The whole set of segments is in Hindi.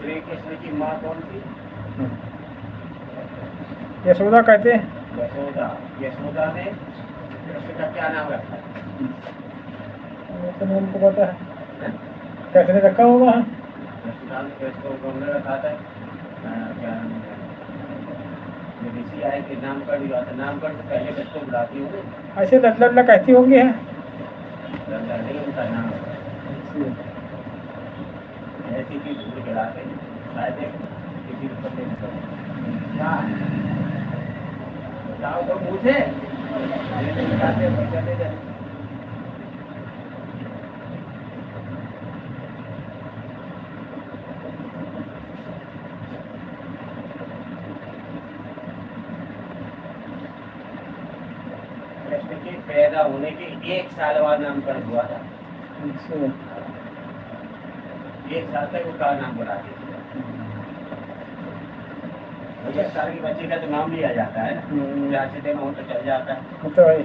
श्री कृष्ण की माँ कौन थी? यशोदा कहते हैं। यशोदा। यशोदा ने कृष्ण का क्या नाम रखा? तो उनको पता है कैसे रखा होगा। यशोदा ने कृष्ण को गंगा रखा था। क्या नाम है? ऋषि आए कि नामकरण हुआ था, नामकरण से पहले बच्चों को बुलाती होंगे। ऐसे लल्ला लल्ला कहती होंगी है। लल्ला नहीं उनका नाम ऐसी चीज भूल के लाते शायद किसी को पते नहीं क्या बताओ तो पूछे चले जाए। कृष्ण के पैदा होने के 1 साल बाद नामकरण हुआ था। 1 साल तक वो का नाम बुलाते थे। 1 साल की बच्ची का तो नाम लिया जाता है ना, अच्छे दिन हो तो चल जाता है। तो है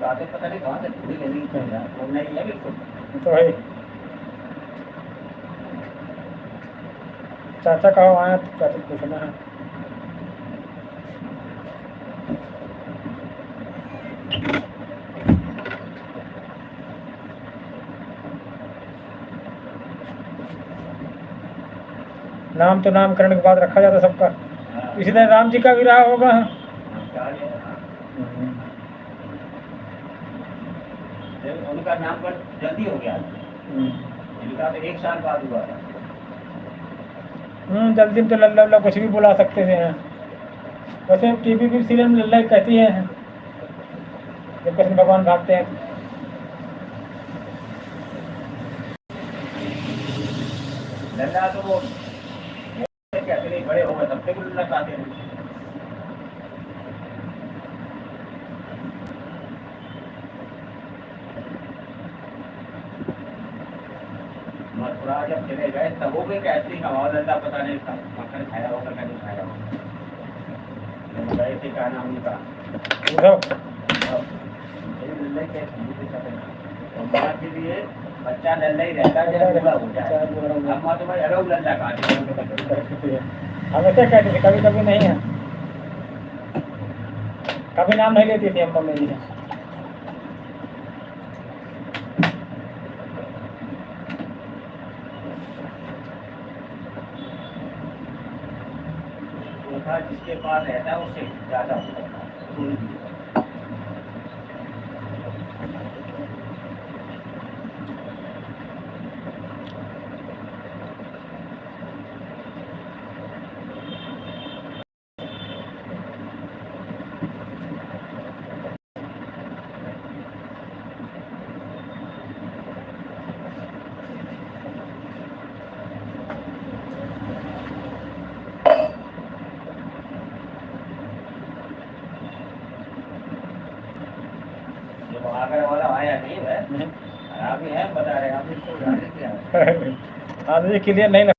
बातें पता नहीं कहाँ से पूरी नहीं चल रहा है, नहीं है बिल्कुल। तो है। चाचा कहाँ आया तो चाचा पूछना है। नाम तो नामकरण के बाद रखा जाता सबका। इसी तरह राम जी का भी रहा होगा। उनका नामकरण जल्दी हो गया, इनका तो 1 साल बाद हुआ था। जल्दी में तो लल्ला उल्ला कुछ भी बुला सकते थे। वैसे टीवी भी सीरियल में लल्ला ही कहती है जब कृष्ण भगवान भागते हैं। लल्ला तो वो कहते नहीं, बड़े हो गए तब से लल्ला कहते हैं। मथुरा जब चले गए तब वो भी कहती का लल्ला पता नहीं था मक्खन खाया होगा क्या नहीं खाया होगा। गए थे क्या नाम उनका माँ के लिए बच्चा लल्ला ही रहता है जब बूढ़ा हो जाए। अम्मा तो भाई अलग लल्ला खाती है। हमेशा कहती थी, कभी कभी नहीं है, कभी नाम नहीं लेती थी अम्मा मेरी। जिसके पास रहता है उससे ज्यादा होता है। आगरा वाला आया नहीं है, आप ही हैं बता रहे हैं, आप इसको जाने क्या आदमी क्लियर नहीं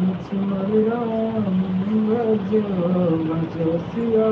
लक्ष्मण राम भजो भजो सिया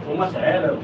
फेमस है लोग।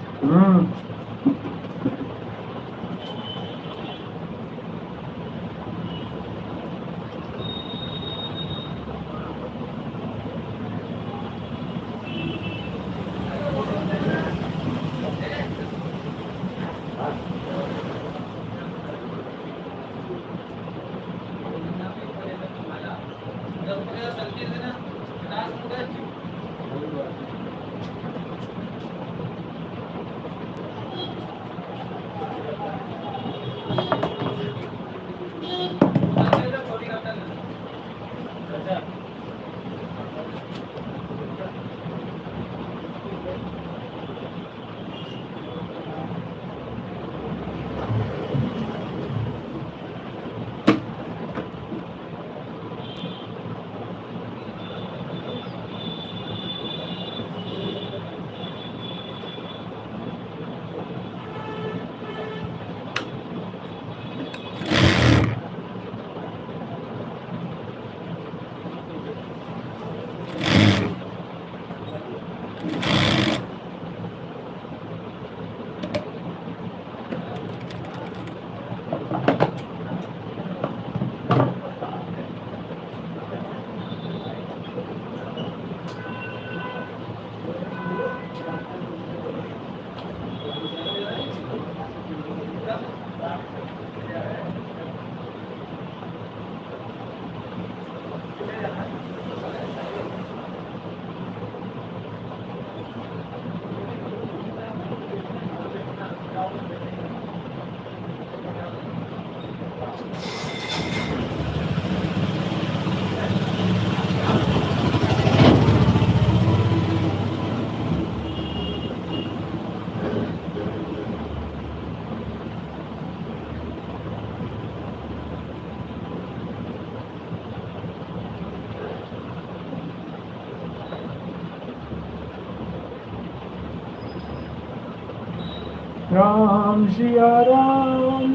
राम सिया राम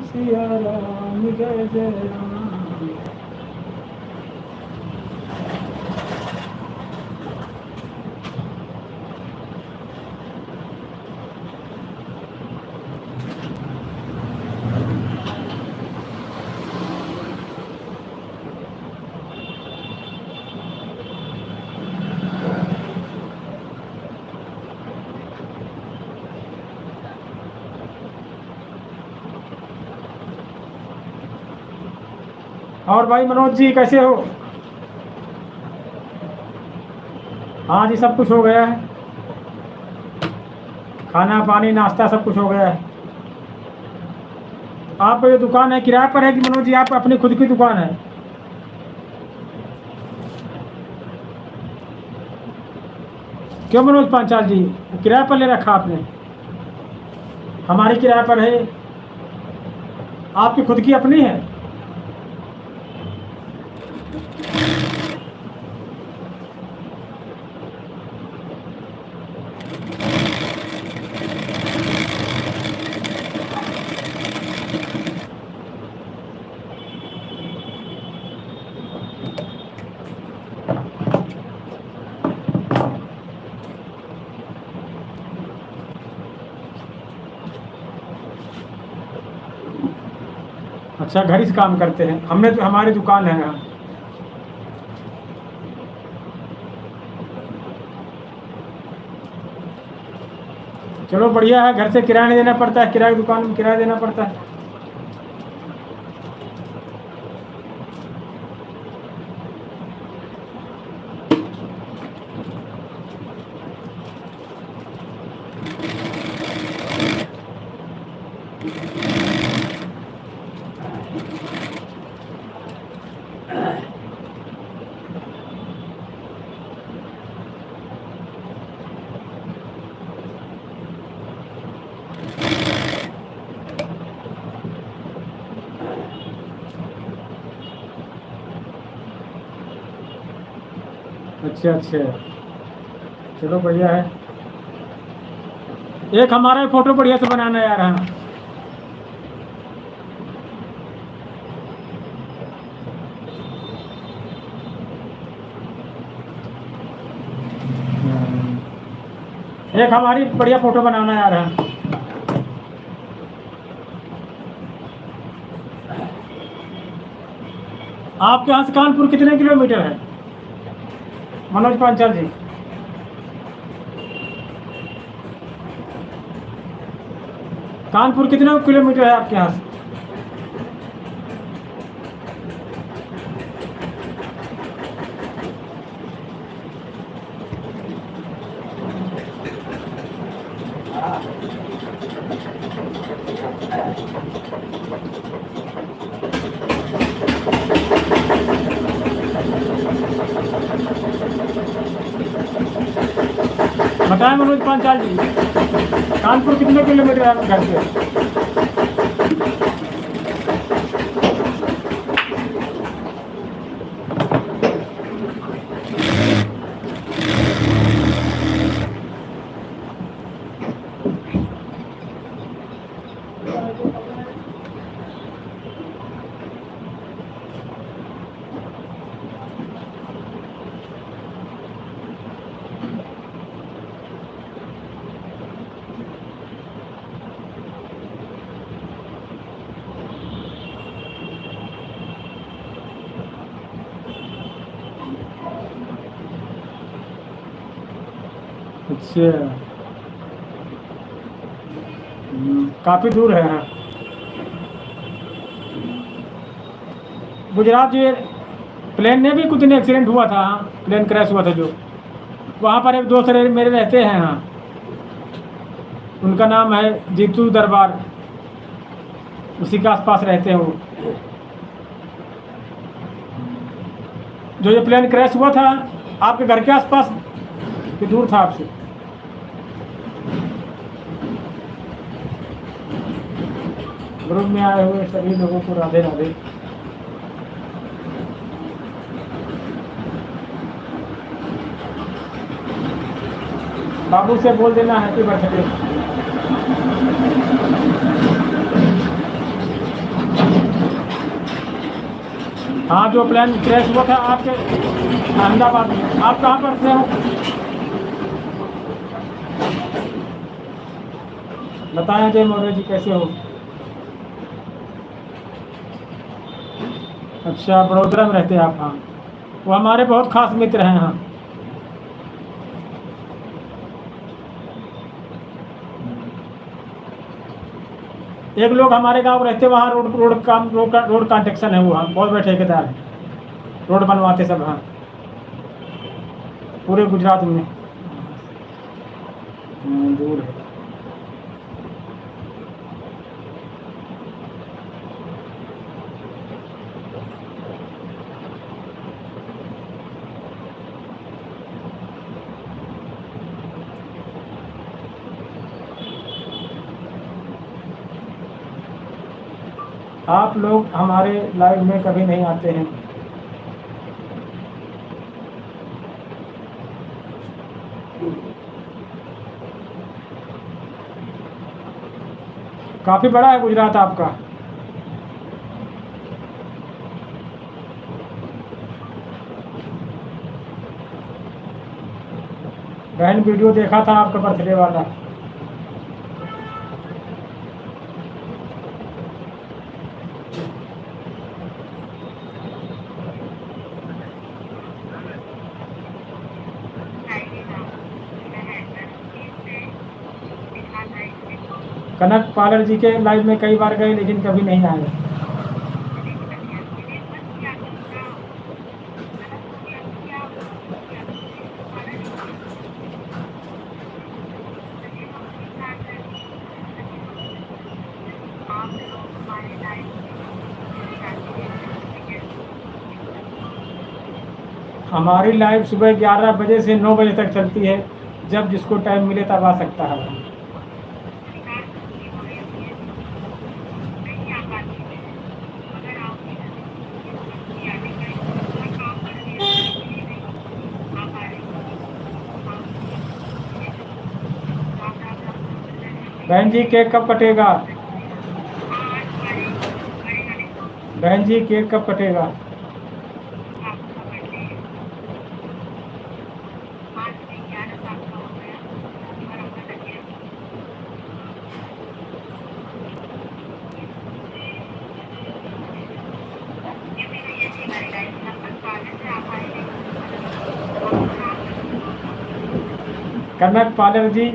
जय जय राम। और भाई मनोज जी कैसे हो? हाँ जी, सब कुछ हो गया है, खाना पानी नाश्ता सब कुछ हो गया है। आप ये दुकान है किराए पर है कि मनोज जी आप अपनी खुद की दुकान है? क्यों मनोज पांचाल जी, किराए पर ले रखा आपने? हमारी किराए पर है, आपकी खुद की अपनी है? अच्छा, घर ही से काम करते हैं। हमने तो हमारी दुकान है यहाँ। चलो बढ़िया है, घर से किराया नहीं देना पड़ता है, किराए की दुकान में किराया देना पड़ता है। अच्छा अच्छा, चलो बढ़िया है। एक हमारा फोटो बढ़िया से बनाना यार। हाँ, एक हमारी बढ़िया फोटो बनाना यार। हाँ, आपके यहाँ से कानपुर कितने किलोमीटर है मनोज पांचाल जी? कानपुर कितने किलोमीटर है आपके यहाँ से? बताएं मनोज पांचाल जी, कानपुर कितने किलोमीटर है आपके घर से? अच्छा, काफ़ी दूर है। हाँ, गुजरात जो प्लेन में भी कुछ दिन एक्सीडेंट हुआ था। हाँ, प्लेन क्रैश हुआ था जो, वहाँ पर एक दोस्त मेरे रहते हैं। हाँ, उनका नाम है जीतू दरबार, उसी के आसपास रहते हैं वो। जो ये प्लेन क्रैश हुआ था आपके घर के आसपास कि दूर था आपसे? ग्रुप में आए हुए सभी लोगों को राधे राधे। बाबू से बोल देना हैप्पी बर्थडे। हाँ, जो प्लेन क्रैश हुआ था आपके अहमदाबाद में, आप कहाँ पर से हो बताएं। जय मौर्य जी, कैसे हो? अच्छा, बड़ोदरा में रहते हैं आप। हाँ, वो हमारे बहुत खास मित्र हैं। हाँ, एक लोग हमारे गांव रहते, वहाँ रोड कंस्ट्रक्शन है, वो हाँ बहुत बड़े ठेकेदार हैं, रोड बनवाते सब। हाँ, पूरे गुजरात में। दूर है। आप लोग हमारे लाइव में कभी नहीं आते हैं। काफ़ी बड़ा है गुजरात आपका। बहन, वीडियो देखा था आपका बर्थडे वाला। कनक पालर जी के लाइव में कई बार गए लेकिन कभी नहीं आए। हमारी लाइव सुबह 11 बजे से 9 बजे तक चलती है, जब जिसको टाइम मिले तब आ सकता है। बहन जी केक कब कटेगा? बहन जी केक कब कटेगा? कनक पालर जी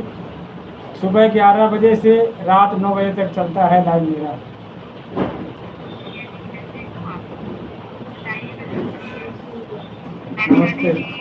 सुबह 11 बजे से रात 9 बजे तक चलता है लाइव मेरा। नमस्ते।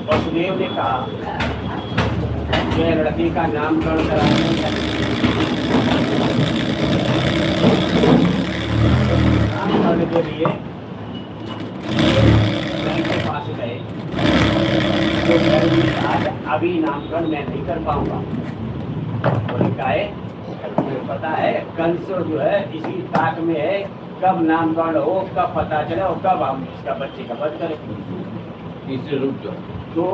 वसुदेव ने कहा यह लड़की का नामकरण कराने के लिए बैंक के पास गए तो आज अभी नामकरण मैं नहीं कर पाऊंगा। बोले काहे? तुम्हें पता है कंस जो है इसी ताक में है, कब नामकरण हो, कब पता चले और कब हम इसका बच्चे का वध करें। इससे रुक जाओ। तो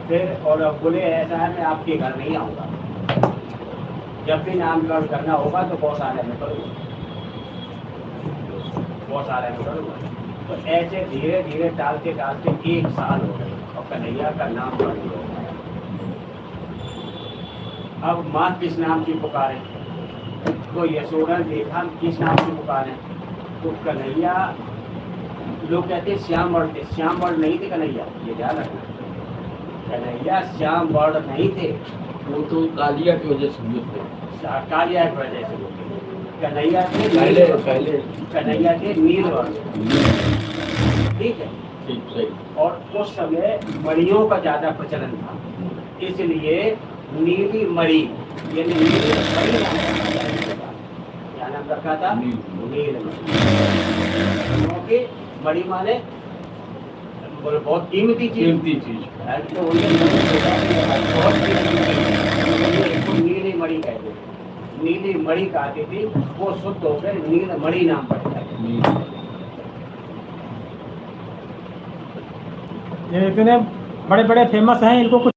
फिर और बोले ऐसा है मैं आपके घर नहीं आऊँगा, जब भी नामकरण करना होगा तो गौशाला में करूँगा, गौशाला में करूँगा। तो ऐसे धीरे धीरे डालते डालते 1 साल हो गए और कन्हैया का नामकरण हो गया। अब माँ किस नाम की पुकारे, तो यशोदा देखा किस नाम की पुकारे, तो कन्हैया लोग कहते श्याम वर्ण थे, श्याम वर्ण नहीं थे कन्हैया, ये ध्यान रखना। कन्हैया श्याम वर्ण नहीं थे, वो तो कालिया की वजह से हुए थे। कालिया की वजह से होते। कन्हैया थे पहले कन्हैया थे नील वर्ण, ठीक है। ठीक सही। और उस समय मणियों का ज्यादा प्रचलन था, इसलिए नीली मणि यानी नीली मणि क्या नाम रखा था? नील मणि। क्योंकि मणि माने बहुत कीमती चीज, तो बहुत नीली मणि कहते, नीली मणि कहती थी, वो शुद्ध होकर नील मणि नाम पड़ता है। ये इतने बड़े बड़े फेमस हैं, इनको कुछ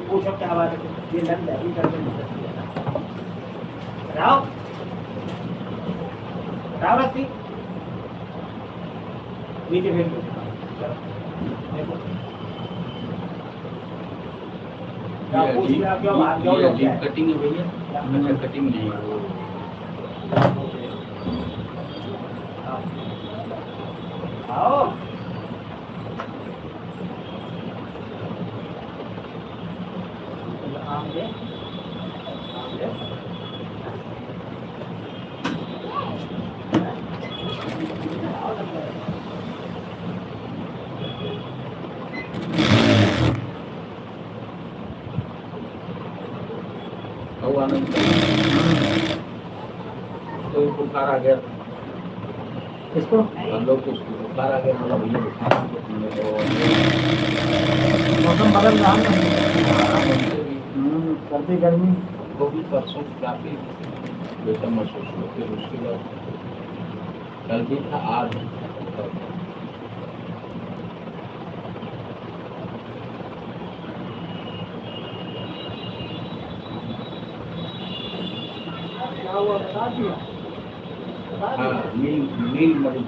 पूछो क्या बात है, ये लग जाएगी करके राव रावती नीचे भेज दो। देखो क्या पूछ लिया, क्यों भाग क्यों लोग क्या है? कटिंग है भैया, मैं कटिंग नहीं है। आओ आम दे, आम दे। तो बुखार आ गया, इसको हम लोग को बुखार आ गया, मतलब भैया बुखार मौसम बदल रहा है, भी सर्दी गर्मी। वो भी परसों काफी बेहतर महसूस हुआ, फिर उसके बाद कल भी था, आज हाँ नील मणि।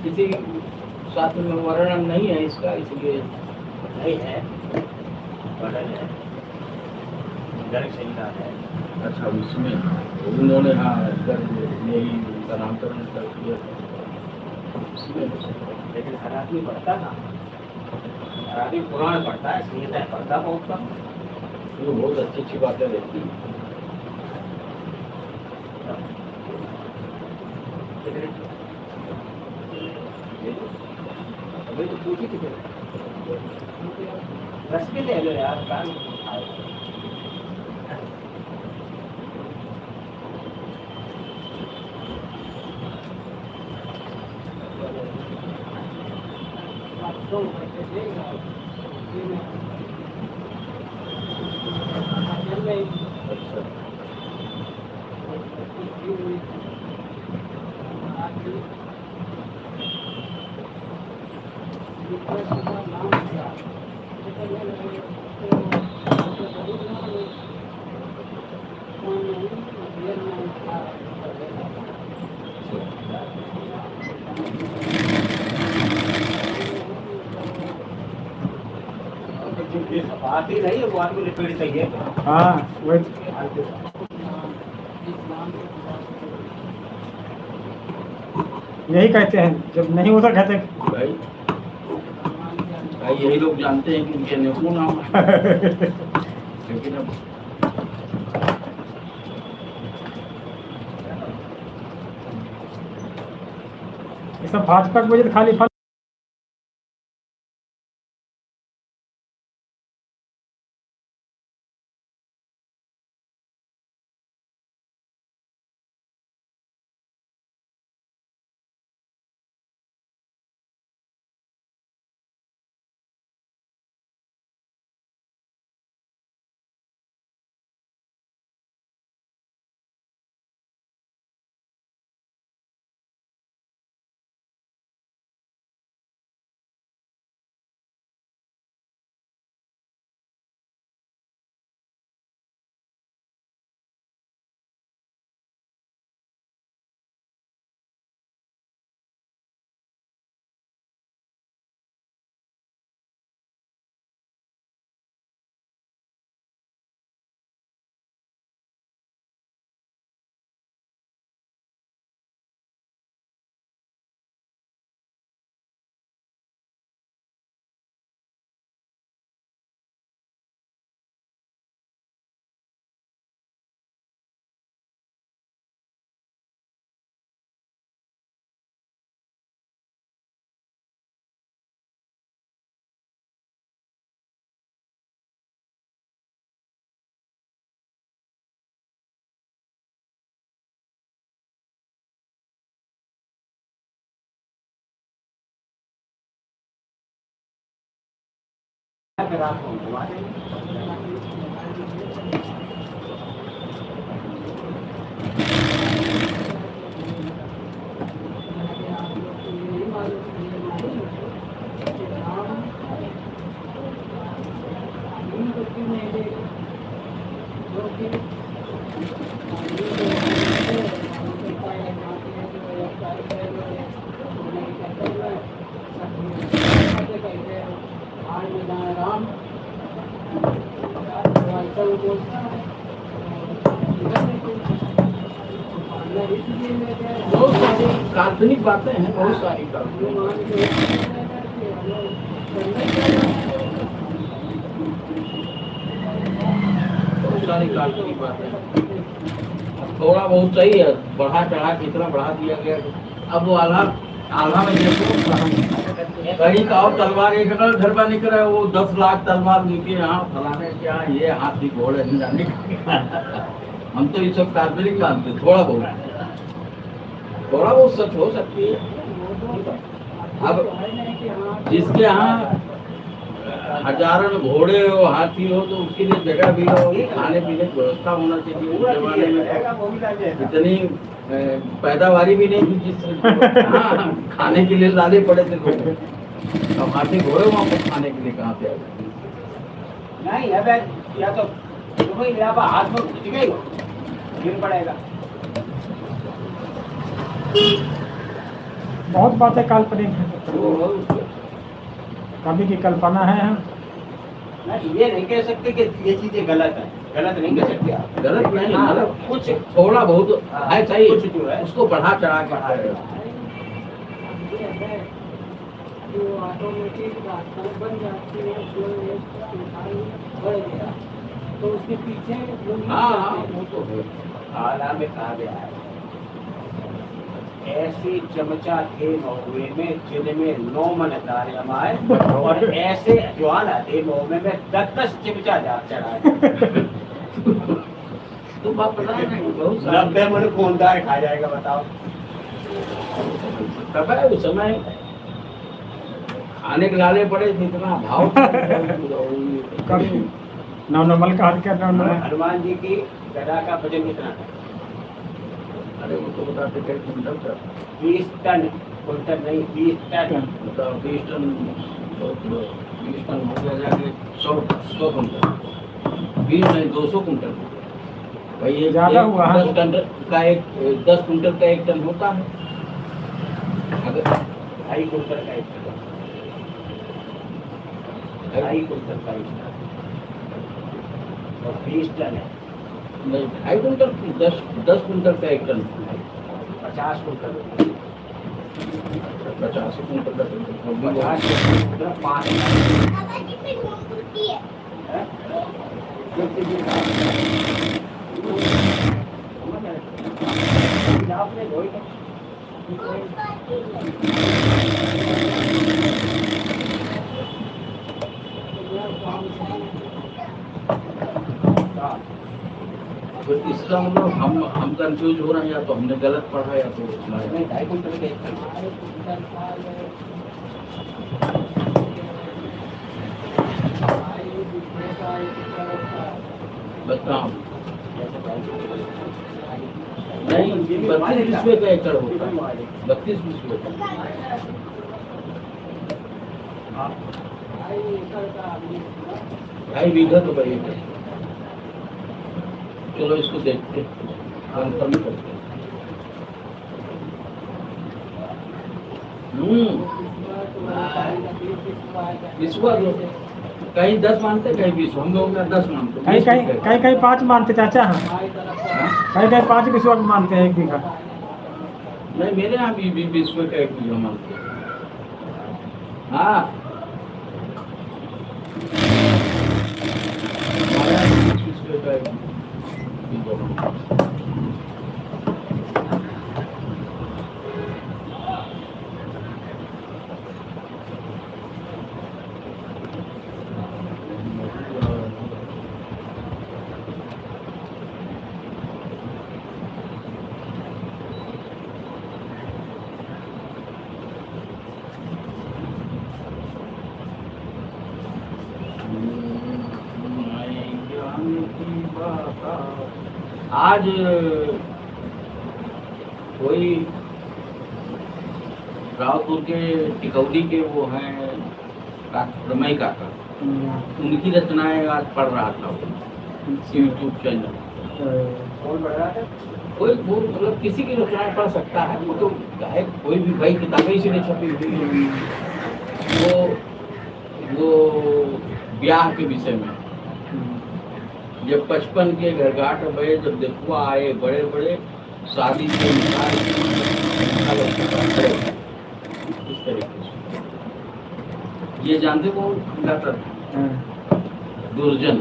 किसी शास्त्र में वर्णन नहीं है इसका, इसलिए नहीं है, वर्णन है। गर्ग संहिता है। अच्छा, उसमें उन्होंने हाँ गर्ग यही उनका नामकरण कर दिया था। लेकिन हर आदमी पढ़ता ना, हर आदमी पुराण पढ़ता है, संहिता पढ़ता बहुत कम। तो बहुत अच्छी अच्छी बातें रहती हैं। अभी तो पूछी थी रस के ले लो यार, कान अच्छा, बात ही नहीं है, वो आदमी लिपेट चाहिए। हाँ वही यही कहते हैं, जब नहीं होता कहते हैं। भाई भाई यही लोग जानते हैं कि उनके निपुण नाम है। लेकिन अब ये सब भाजपा की वजह से खाली फल अगर आपको घुमा देंगे बहुत सारी काल्पनिक बातें हैं, बहुत सारी काल्पनिक बातें हैं। थोड़ा बहुत सही है, बढ़ा चढ़ा के इतना बढ़ा दिया गया। अब वो आल्हा आल्हा में देखो कहीं का और तलवार एक घर पर निकल रहा है, वो 10 लाख तलवार उनके यहाँ फलाने के यहाँ, ये हाथी घोड़े नहीं जाने हम तो ये सब काल्पनिक मानते, थोड़ा बहुत सच हो सकती है। अब जिसके यहाँ हजारों घोड़े हो हाथी हो तो उसके लिए जगह भी हो, खाने पीने की व्यवस्था होना चाहिए। उस जमाने में इतनी पैदावारी भी नहीं थी जिस हाँ, खाने के लिए लाने पड़े थे लोग। अब हाथी घोड़े वहाँ पर खाने के लिए कहाँ से आए? नहीं अब या तो तुम्हें या हाथ में खिंच गई गिर पड़ेगा। बहुत बातें काल्पनिक हैं, कभी की कल्पना है। ये नहीं कह सकते कि ये चीजें गलत है, गलत नहीं कह सकते आप। गलत नहीं, हाँ, मतलब कुछ थोड़ा बहुत है चाहिए, कुछ जो है उसको बढ़ा चढ़ा के बढ़ा करेगा। जो ऑटोमेटिक रास्ता बन जाती है, जो एक इंसान बढ़ गया तो उसके पीछे लोग नहीं हाँ हाँ जाते। वो तो है। आला में कहा गया है, ऐसे चमचा थे महुए में जिनमें 9 मन दार जमाए, और ऐसे ज्वाला थे महुए में 10-10 चिमचा जा चढ़ाए। तो बात पता नहीं बहुत सारा 90 मन कौन दार खा जाएगा बताओ। तब है उस समय खाने के लाले पड़े थे, इतना भाव कभी नॉर्मल का हाथ क्या नॉर्मल हनुमान जी की गदा का वजन कितना था? अरे वो तो बताते कई कुंटल का 20 टन, कुंटल नहीं 20 टन। मतलब 20 टन 20 टन हो गया जाके 100 कुंटल, 20 नहीं 200 कुंटल भाई। ये ज्यादा हुआ है। 10 टन का 10 कुंटल का 1 टन होता है। अगर 2.5 कुंटल का 1 टन, 2.5 कुंटल का 1 टन और 20 टन है, नहीं 2.5 कुंटल 10 कुंटल का 1 टन 50 कुंटल, 50 कुंटल का 50 कुंटल 5 आपने वही तो इसका मतलब हम कंफ्यूज हो रहे हैं, या तो हमने गलत पढ़ा या तो नहीं 2.5 कुंटल का 1 टन। बताओ नहीं 32 विश्व का एकड़ होता है, 32 विश्व का। ढाई बीघा तो भाई है। चलो इसको देखते कंफर्म करते हैं। विश्व कहीं 10 मानते कहीं 20, हम लोग 10 मानते। कहीं कहीं कहीं कहीं 5 मानते चाचा, हाँ कहीं कहीं 5 विश्व मानते हैं 1 बीघा। नहीं मेरे यहाँ भी विश्व का 1 बीघा मानते हैं। हाँ हमारे यहाँ 20 विश्व का 1 बीघा मानते हैं। आज कोई रावपुर के टिकौली के वो हैं रमई काका, उनकी रचनाएं आज पढ़ रहा था यूट्यूब चैनल। कौन बढ़ रहा था? कोई वो मतलब किसी की रचनाएं पढ़ सकता है, वो तो चाहे कोई भी भाई किताबें इसीलिए छपी हुई है। वो ब्याह के विषय में जब 55 के घरघाट भये, जब देखुआ आए बड़े बड़े, शादी के अनुसार इस तरीके से। ये जानते कौन गाता था? दुर्जन।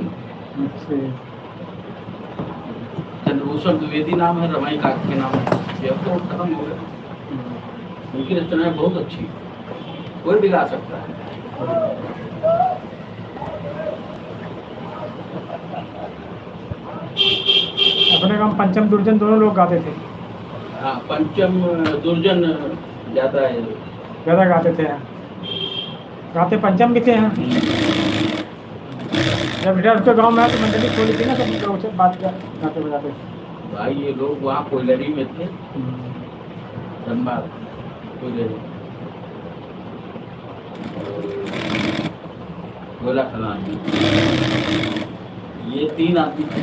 चंद्रभूषण द्विवेदी नाम है, रमाई काका के नाम है। ये अब तो खत्म हो गया। उनकी रचनाएं बहुत अच्छी, कोई भी गा सकता है। अपने गाँव पंचम दुर्जन दोनों लोग गाते थे। हाँ पंचम दुर्जन ज्यादा है। ज़्यादा गाते थे यहाँ, गाते पंचम भी थे यहाँ। जब बेटा उसके गाँव में आया तो मंडली खोली थी ना, सब लोग से बात कर गाते बजाते। भाई ये लोग वहाँ कोयलरी में थे, धनबाद कोयलरी, गोला खदान। ये 3 आदमी थे,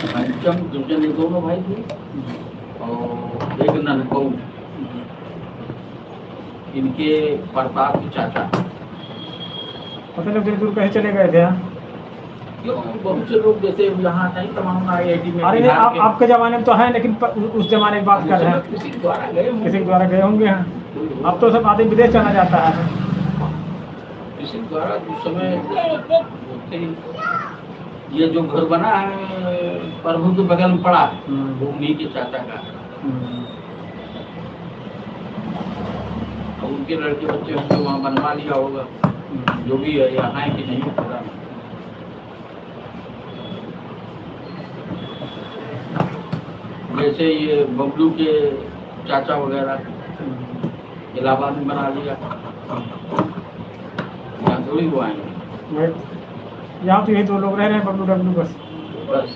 पंचम दुर्जन, ये दोनों भाई थे, और एक ननकऊ इनके प्रताप के चाचा। मतलब इतनी दूर कैसे चले गए थे हाँ? क्यों बहुत से लोग जैसे यहाँ नहीं तमाम IIT में अरे नहीं, बिहार के आपके ज़माने में तो है, लेकिन उस ज़माने की बात कर रहे हैं, किसी के द्वारा गए होंगे। किसी के द्वारा गए होंगे हाँ। अब तो सब आदमी विदेश चला जाता है। किसी के द्वारा उस समय होते ही। ये जो घर बना है प्रभु के बगल में पड़ा है, वो उन्हीं के चाचा का है। अब उनके लड़के बच्चे होंगे वहाँ बनवा लिया होगा, जो भी है यहाँ है कि नहीं पता नहीं। जैसे ये बबलू के चाचा वगैरह इलाहाबाद में बना लिया, यहाँ थोड़ी वो आएंगे। यहाँ तो यही दो लोग रह रहे हैं, बबलू डब्लू बस। बस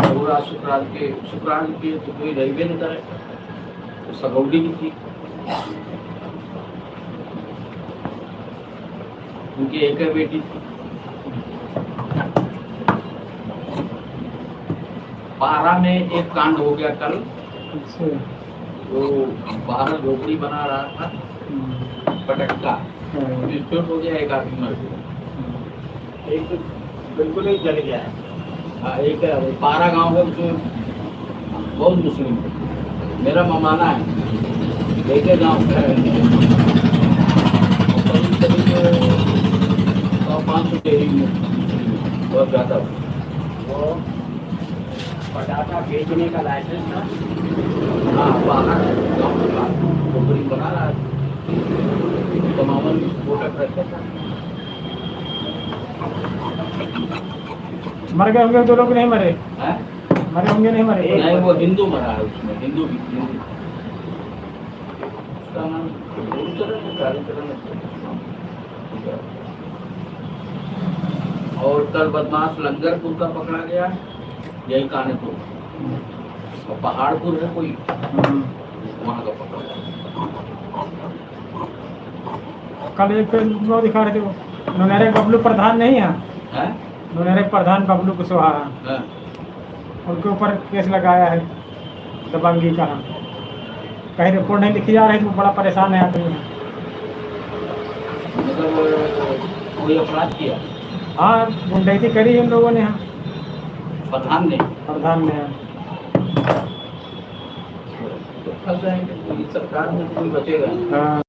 पूरा शुक्रान के तो कोई रही नहीं करे, तो सगौड़ी की थी उनकी एक ही बेटी थी। पारा में एक कांड हो गया कल, वो बाहर झोपड़ी बना रहा था, पटक्का विस्फोट हो गया, एक आदमी मर गया। एक तो बिल्कुल ही जल गया है। हाँ, एक पारा गांव है, उसमें बहुत मुस्लिम है, मेरा ममाना है, एक गांव का है, 500 डेरी में बहुत ज़्यादा। वो पटाखा बेचने का लाइसेंस था। हाँ, बाहर गाँव के बाहर झोपड़ी बना रहा है, तमाम विस्फोटक रखा था। मर गए होंगे, दो लोग नहीं मरे, हैं? मरे होंगे नहीं मरे? नहीं, वो हिंदू मरा है उसमें, हिंदू भी हिंदू। उसका नाम कार्यक्रम है। और कल बदमाश लंगरपुर का पकड़ा गया, यही कानपुर, और पहाड़पुर है कोई, वहाँ का पकड़ा गया। कल एक वो दिखा रहे थे, वो नोनेरे बबलू प्रधान नहीं है, हैं? नोनेरे प्रधान बबलू कुशवाहा, हैं? उनके ऊपर केस लगाया है दबंगी का। कहीं रिपोर्ट नहीं लिखी जा रही, तो बड़ा परेशान है आदमी। मतलब कोई अपराध किया, हाँ, गुंडैती करी उन लोगों ने, हाँ, प्रधान ने, प्रधान ने, हाँ। तो फंस जाएंगे, कोई सरकार में कोई बचेगा नहीं। हाँ।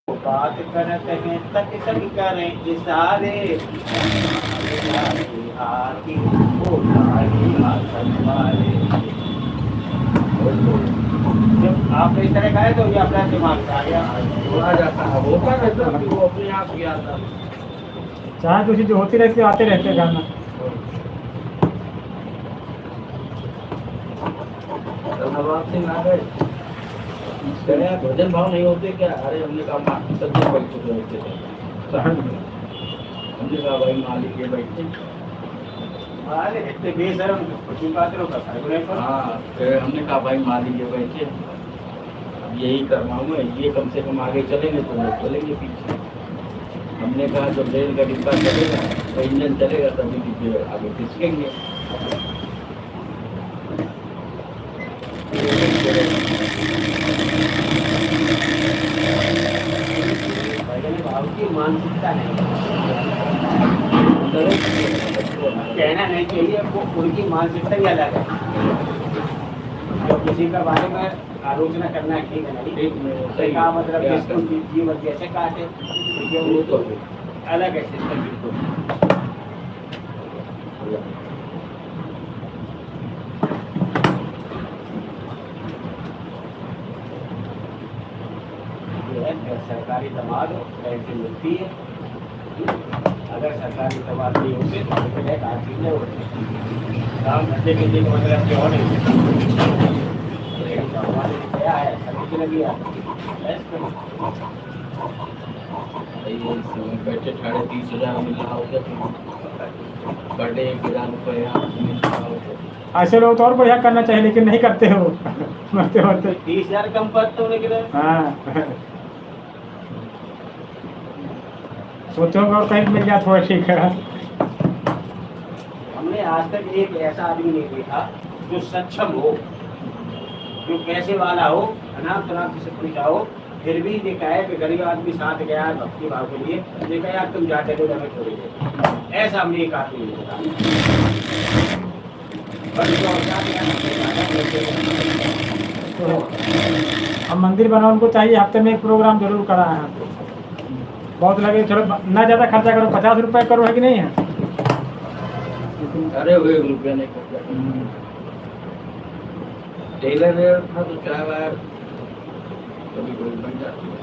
बात करते हैं तक तक करें इशारे आके वो लागे हाथ वाले। जब आप इस तरह गाए तो ये अपना दिमाग से आ गया। बोला जाता है होता रहता है, वो अपने आप ही आता है। चाहे तो जो होती रहती है, आते रहते हैं गाना। नवाब सिंह आ गए, कह रहे हैं, भजन भाव नहीं होते क्या? अरे हमने कहा माँ सज्जन बैठ चुके होते थे। हमने कहा भाई मालिक ये बैठे। अरे इतने बेशरम खुशी पात्रों का साइबर पर। हाँ, फिर हमने कहा भाई मालिक ये बैठे, अब यही करवाऊंगा, ये कम से कम आगे चलेंगे तो लोग चलेंगे पीछे। हमने कहा जब रेल का डिब्बा चलेगा तो इंजन चलेगा तभी डिब्बे आगे खिसकेंगे। भजन भाव की मानसिकता नहीं, कहना नहीं चाहिए, वो उनकी मानसिकता ही अलग है। जो किसी का बारे में आलोचना करना ठीक है नहीं, ठीक नहीं, सही का मतलब इसको जीवन कैसे काटे, वो तो अलग है सिस्टम बिल्कुल। सरकारी दमाद पैसे मिलती है, अगर सरकारी दमाद नहीं होते तो चीजें होती काम धंधे के लिए मतलब क्यों नहीं क्या है सभी लगी बैठे 30,500 मिल रहा होगा तो बर्थडे 1,000 रुपये। ऐसे लोग तो और बढ़िया करना चाहिए, लेकिन नहीं करते हो। मरते मरते 30,000 कम पद तो निकले। हाँ, सोचोगे और कहीं मिल गया थोड़ा ठीक है। हमने आज तक एक ऐसा आदमी नहीं देखा जो सक्षम हो, जो पैसे वाला हो, अनाथ शनाथ से पूछा हो, फिर भी देखा है कि गरीब आदमी साथ गया है भक्ति भाव के लिए, देखा यार तुम जाते हो हमें छोड़ दे, ऐसा हमने एक आदमी नहीं देखा। हम मंदिर बनाओ, उनको चाहिए हफ्ते में एक प्रोग्राम जरूर कराए हैं। बहुत लगे, चलो ना ज़्यादा खर्चा करो, 50 रुपये करो, है कि नहीं है? अरे वो 1 रुपया नहीं खर्चा। टेलर था तो चाहे बार कभी कोई बन जाती है।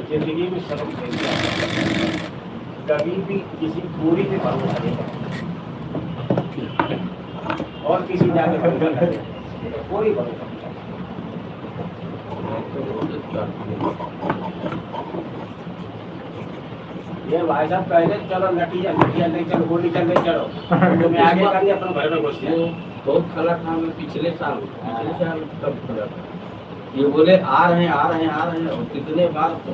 जिंदगी में सबक नहीं, कभी भी किसी पूरी पे भरोसा नहीं और किसी जाके भरोसा करे, कोई भरोसा नहीं। ये भाई साहब कहते चलो नटिया नटिया नहीं, चलो गोली चल नहीं, चलो तो मैं आगे करके अपने घर में घुस गया। बहुत खला था मैं पिछले साल कब खला था, ये बोले आ रहे हैं आ रहे हैं आ रहे हैं, और कितने बार तो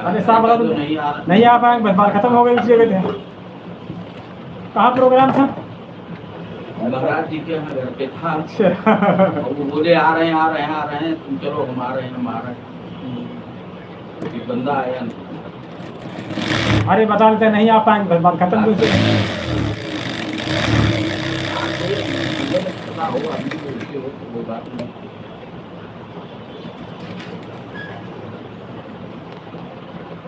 अरे साहब बोला तो नहीं आ पाए, बात खत्म हो गई उस जगह थे। कहाँ प्रोग्राम था? महाराज जी के यहाँ घर पे था। अच्छा। और वो बोले आ रहे हैं आ रहे हैं आ रहे हैं, तुम चलो हम आ रहे हैं हम आ रहे हैं। फिर बंदा आया नहीं। अरे बता देते नहीं आ पाएंगे, बात खत्म हुई। वो बात नहीं।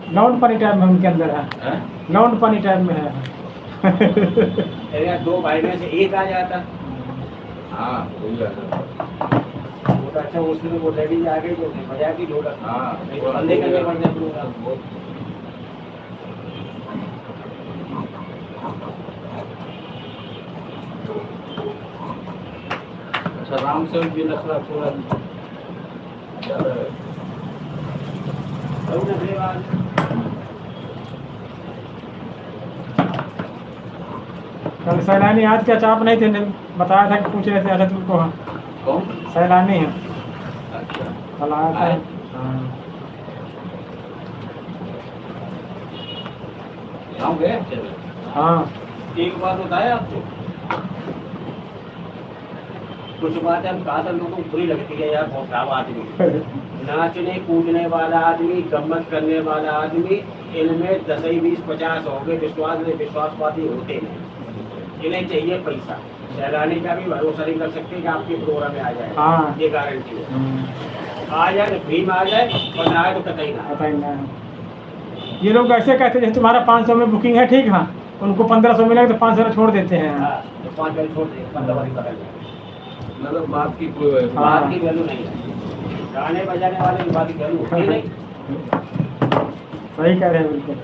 लौंड पानी टाइम में उनके अंदर है, लौंड पानी टाइम में है। यार 2 भाई में से एक आ जाता। हाँ वही आ जाता। वो तो अच्छा उसमें वो लेडीज आ गई जो मजा की लोग। हाँ बंदे करके पड़ जाए प्रोग्राम। अच्छा राम से भी नखरा थोड़ा ज़्यादा है। कल सैलानी आज क्या चाप नहीं थे, बताया था कि पूछ रहे थे, अच्छा तुमको कौन? सैलानी है, अच्छा कल आया था। आए? हाँ। गाँव गए? चलो हाँ एक बात बताया आपको, कुछ बातें हम कहा था लोगों को बुरी लगती है यार, बहुत खराब आदमी, नाचने कूदने वाला आदमी, गम्मत करने वाला आदमी, इनमें 10 20 50 हो गए विश्वासवादी होते नहीं, इन्हें चाहिए पैसा। सैलानी का भी भरोसा नहीं कर सकते कि आपके प्रोग्राम में आ जाए, हाँ। ये गारंटी है। आ जाए तो फ्री में आ जाए, और ना आए तो कतई ना आए। पता ही नहीं। ये लोग ऐसे कहते हैं जैसे तुम्हारा 500 में बुकिंग है, ठीक है, उनको 1500 मिलेगा तो 500 छोड़ देते हैं। हाँ, तो 5 बजे छोड़ दे, 15 बजे पकड़ लेंगे। मतलब बात की कोई वैल्यू हाँ। बात की वैल्यू नहीं है, गाने बजाने वाले की बात की वैल्यू होती ही नहीं। सही कह रहे हैं बिल्कुल।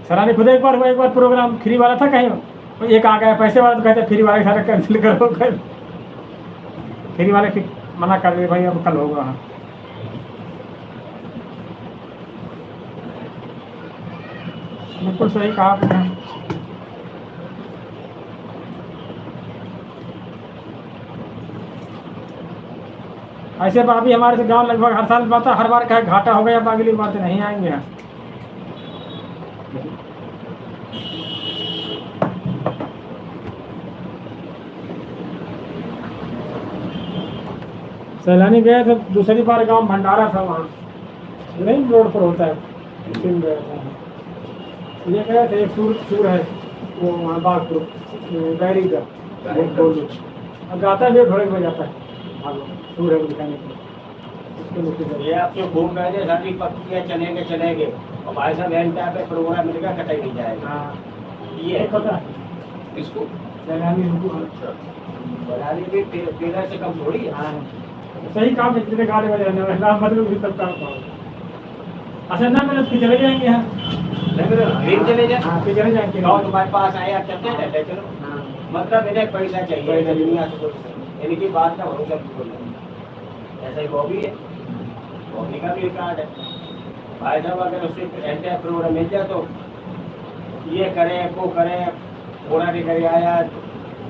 सराहनी खुद एक बार प्रोग्राम फ्री वाला था कहीं, एक आ गया पैसे वाला तो कहते फ्री वाले सारा कैंसिल करो, कर फ्री वाले फिर मना कर दिए भाई अब कल होगा। बिल्कुल सही कहा आपने। ऐसे अभी हमारे से गांव लगभग हर साल बात, हर बार कहे घाटा हो गया, अब अगली बार से नहीं आएंगे। सैलानी गए थे दूसरी बार, गांव भंडारा था, वहाँ नहीं रोड पर होता है, उसी में गया था। ये गए थे, एक सूर है वो वहाँ बागपुर बैरी का, अब गाता है ढोलक बजाता है, सूर है वो दिखाने के लिए। ये आप जो घूम रहे थे शादी पक्की है, चलेंगे, और भाई साहब एंड टाइम पे प्रोग्राम मिलेगा, कटाई नहीं जाएगा। हाँ ये पता है इसको सैलानी उनको। बनाने भी तेरह से कम थोड़ी है। हाँ सही काम है, जितने गाने बजाने वाले नाम मतलब भी सब काम करो। अच्छा ना मैंने फिर चले जाएंगे यहाँ, फिर चले जाए, हाँ फिर चले जाएंगे। और तुम्हारे पास आए आप चलते रहते, चलो हाँ मतलब इन्हें पैसा चाहिए, दुनिया से कोई इनकी बात का भरोसा बिल्कुल नहीं। ऐसा ही बॉबी है, बॉबी का भी कार्ड है भाई साहब, अगर उससे एंटी प्रोग्राम मिल जाए तो ये करे वो करे, थोड़ा नहीं करे आया,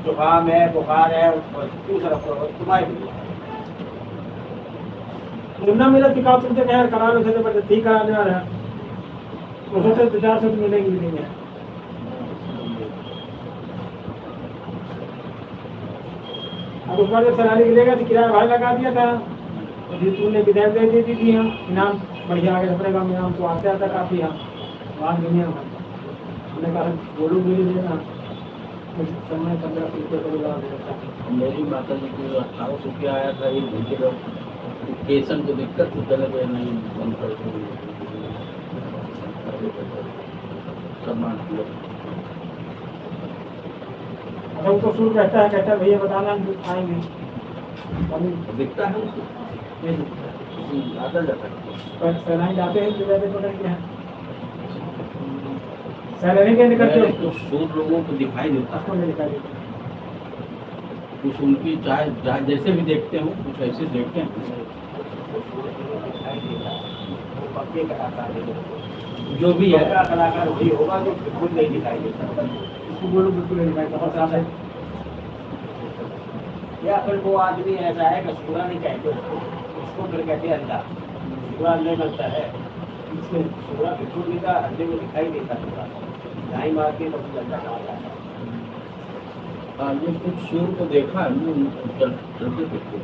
जुकाम है बुखार है, और दूसरा तुम्हारे भी मुन्ना मेरा टिकाऊ तुमसे कह करा लो, जबरदस्ती कराने वाला है, उससे तो 2-4 सौ मिलेंगे भी नहीं है। अब उस बार जब सैलानी मिलेगा तो किराया भाड़ा लगा दिया था, तो जीतू ने विधायक दे दी थी हम इनाम बढ़िया आगे अपने गाँव में इनाम तो आते आता काफ़ी यहाँ बाहर दुनिया में। हमने कहा बोलू मिली देना उस समय 15 रुपये को लगा देता था। मेरी माता जी को 1800 रुपया आया था, ये भूखे लोग केसन को दिक्कत तो चले गए, नहीं बंद कर अच्छा उनको सूर कहता है भैया बताना हम आएंगे, दिखता है उसको, नहीं दिखता। आता जाता है। पर सैलानी जाते हैं तो जाते पकड़ के हैं, सैलानी के निकलते पहले उसको तो सूर लोगों को दिखाई देता है, उसको नहीं दिखाई देता। कुछ उनकी चाहे जैसे भी देखते हो कुछ ऐसे देखते हैं, पक्के कलाकार है, जो भी है। पक्का कलाकार वही होगा जो बिल्कुल नहीं दिखाई देता। उसको बोलो बिल्कुल नहीं दिखाई बहुत ज़्यादा है। या फिर वो आदमी ऐसा है कि सूरा नहीं कहते उसको फिर कहते हैं अंधा, सूरा नहीं बनता है, इसमें सूरा बिल्कुल नहीं था, अंधे को दिखाई देता सूरा, जहाँ ही मार के तो अंधा कहा जाता है। ये कुछ सूर को देखा है, चलते फिरते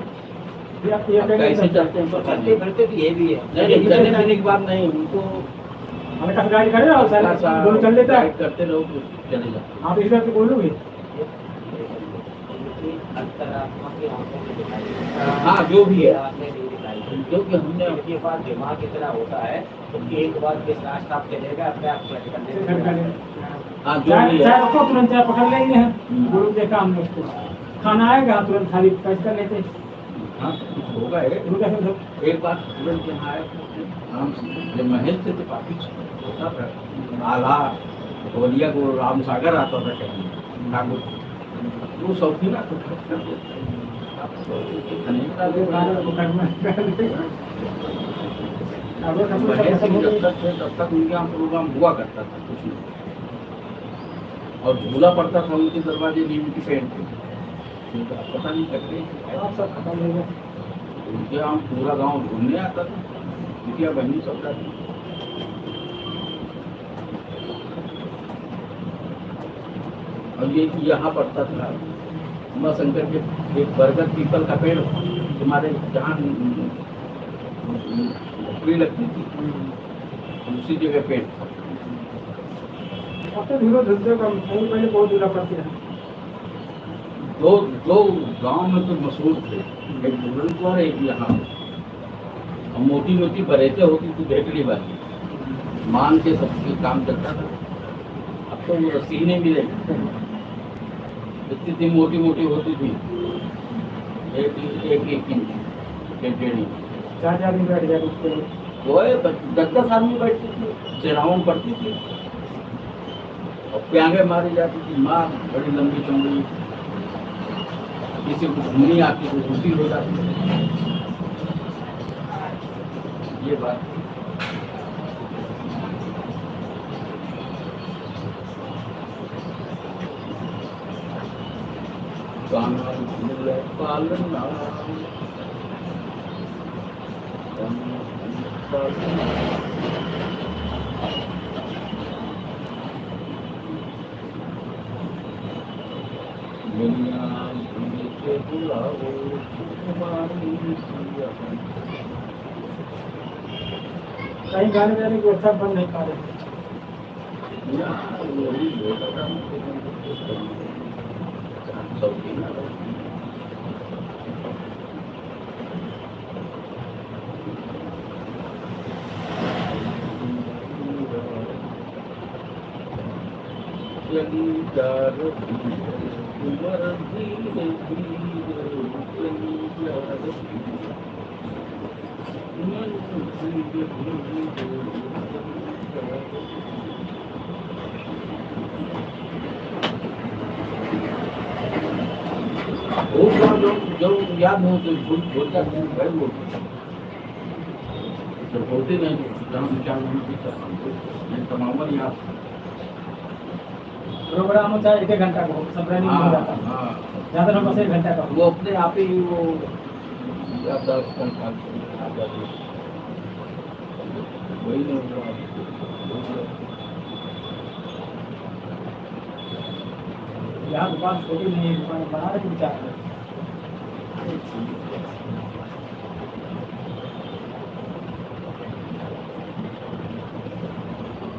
फिर आप ये कहेंगे कैसे चलते हैं तो पता चलते नहीं। फिरते तो ये भी है, नहीं चलने फिरने की बात नहीं, उनको हमें कस गाड़ी खड़े और सैलानी दोनों चल लेता है। गाइड करते रहो तो चले जाते। आप इस बात पे बोलोगे अंतरात्मा की आंखों में दिखाई देता है। हाँ जो भी है, आँख में नहीं दिखाई देता। क्योंकि हमने इनके पास दिमाग इतना होता है तो एक बार किस रास्ता आप चलेगा अपने आप सेट कर फिर लेगा। करें। हाँ जो चाय भी है, चाय रखो तुरंत चाय पकड़ लेंगे हम, गुरु देखा हमने उसको, खाना आएगा तुरंत थाली पैक कर लेते। हाँ कुछ होगा है। गुरु कैसे सब एक बार तुरंत यहाँ आए आराम से, जब महल से तो काफी होता था, आला कोलिया को राम सागर आता था कहीं ठाकुर, वो शौकीन तो खर्च कर देते महल से जब तक थे तब तक उनके यहाँ प्रोग्राम हुआ करता था कुछ नहीं, और झूला पड़ता था उनके दरवाजे नीम की पेंट पे, पता नहीं करते सब खत्म हो गया। उनके यहाँ पूरा गांव घूमने आता था, बिटिया बहनी सब जाती। और ये यहाँ पड़ता था उमा शंकर के एक बरगद पीपल का पेड़ तुम्हारे जहाँ नौकरी लगती थी उसी जगह पेड़ था। अब तो धीरे धुलते कम पहले बहुत दूर पड़ती है। दो दो गांव में तो मशहूर थे, एक बुरनपुर और एक यहाँ। और मोटी मोटी बरेते होती थी भेटली वाली, मान के सबके काम करता था। अब तो वो रस्सी नहीं मिले, इतनी मोटी मोटी होती थी, एक इंच डेढ़ इंच। 4 आदमी बैठ जाते उसके लिए। वो 10-10 आदमी बैठती थी, सेनाओं पड़ती थी और प्यांगे मारी जाती थी। माँ बड़ी लंबी चौड़ी, किसी को घूमनी आती तो उल्टी हो जाती थी। ये बात कहीं गाने जाने की व्यवस्था बन नहीं पा रही। जो याद हो तो भूल जाते हैं भाई। वो जब बोलते नहीं जहाँ विचार नहीं तमाम याद प्रोग्राम होता है 1 घंटा का, सब रनिंग हो जाता है। ज़्यादा लोग बस 1 घंटा का, वो अपने आप ही वो वही नहीं हुआ। यहाँ दुकान छोटी नहीं है, दुकान बना रहे विचार है।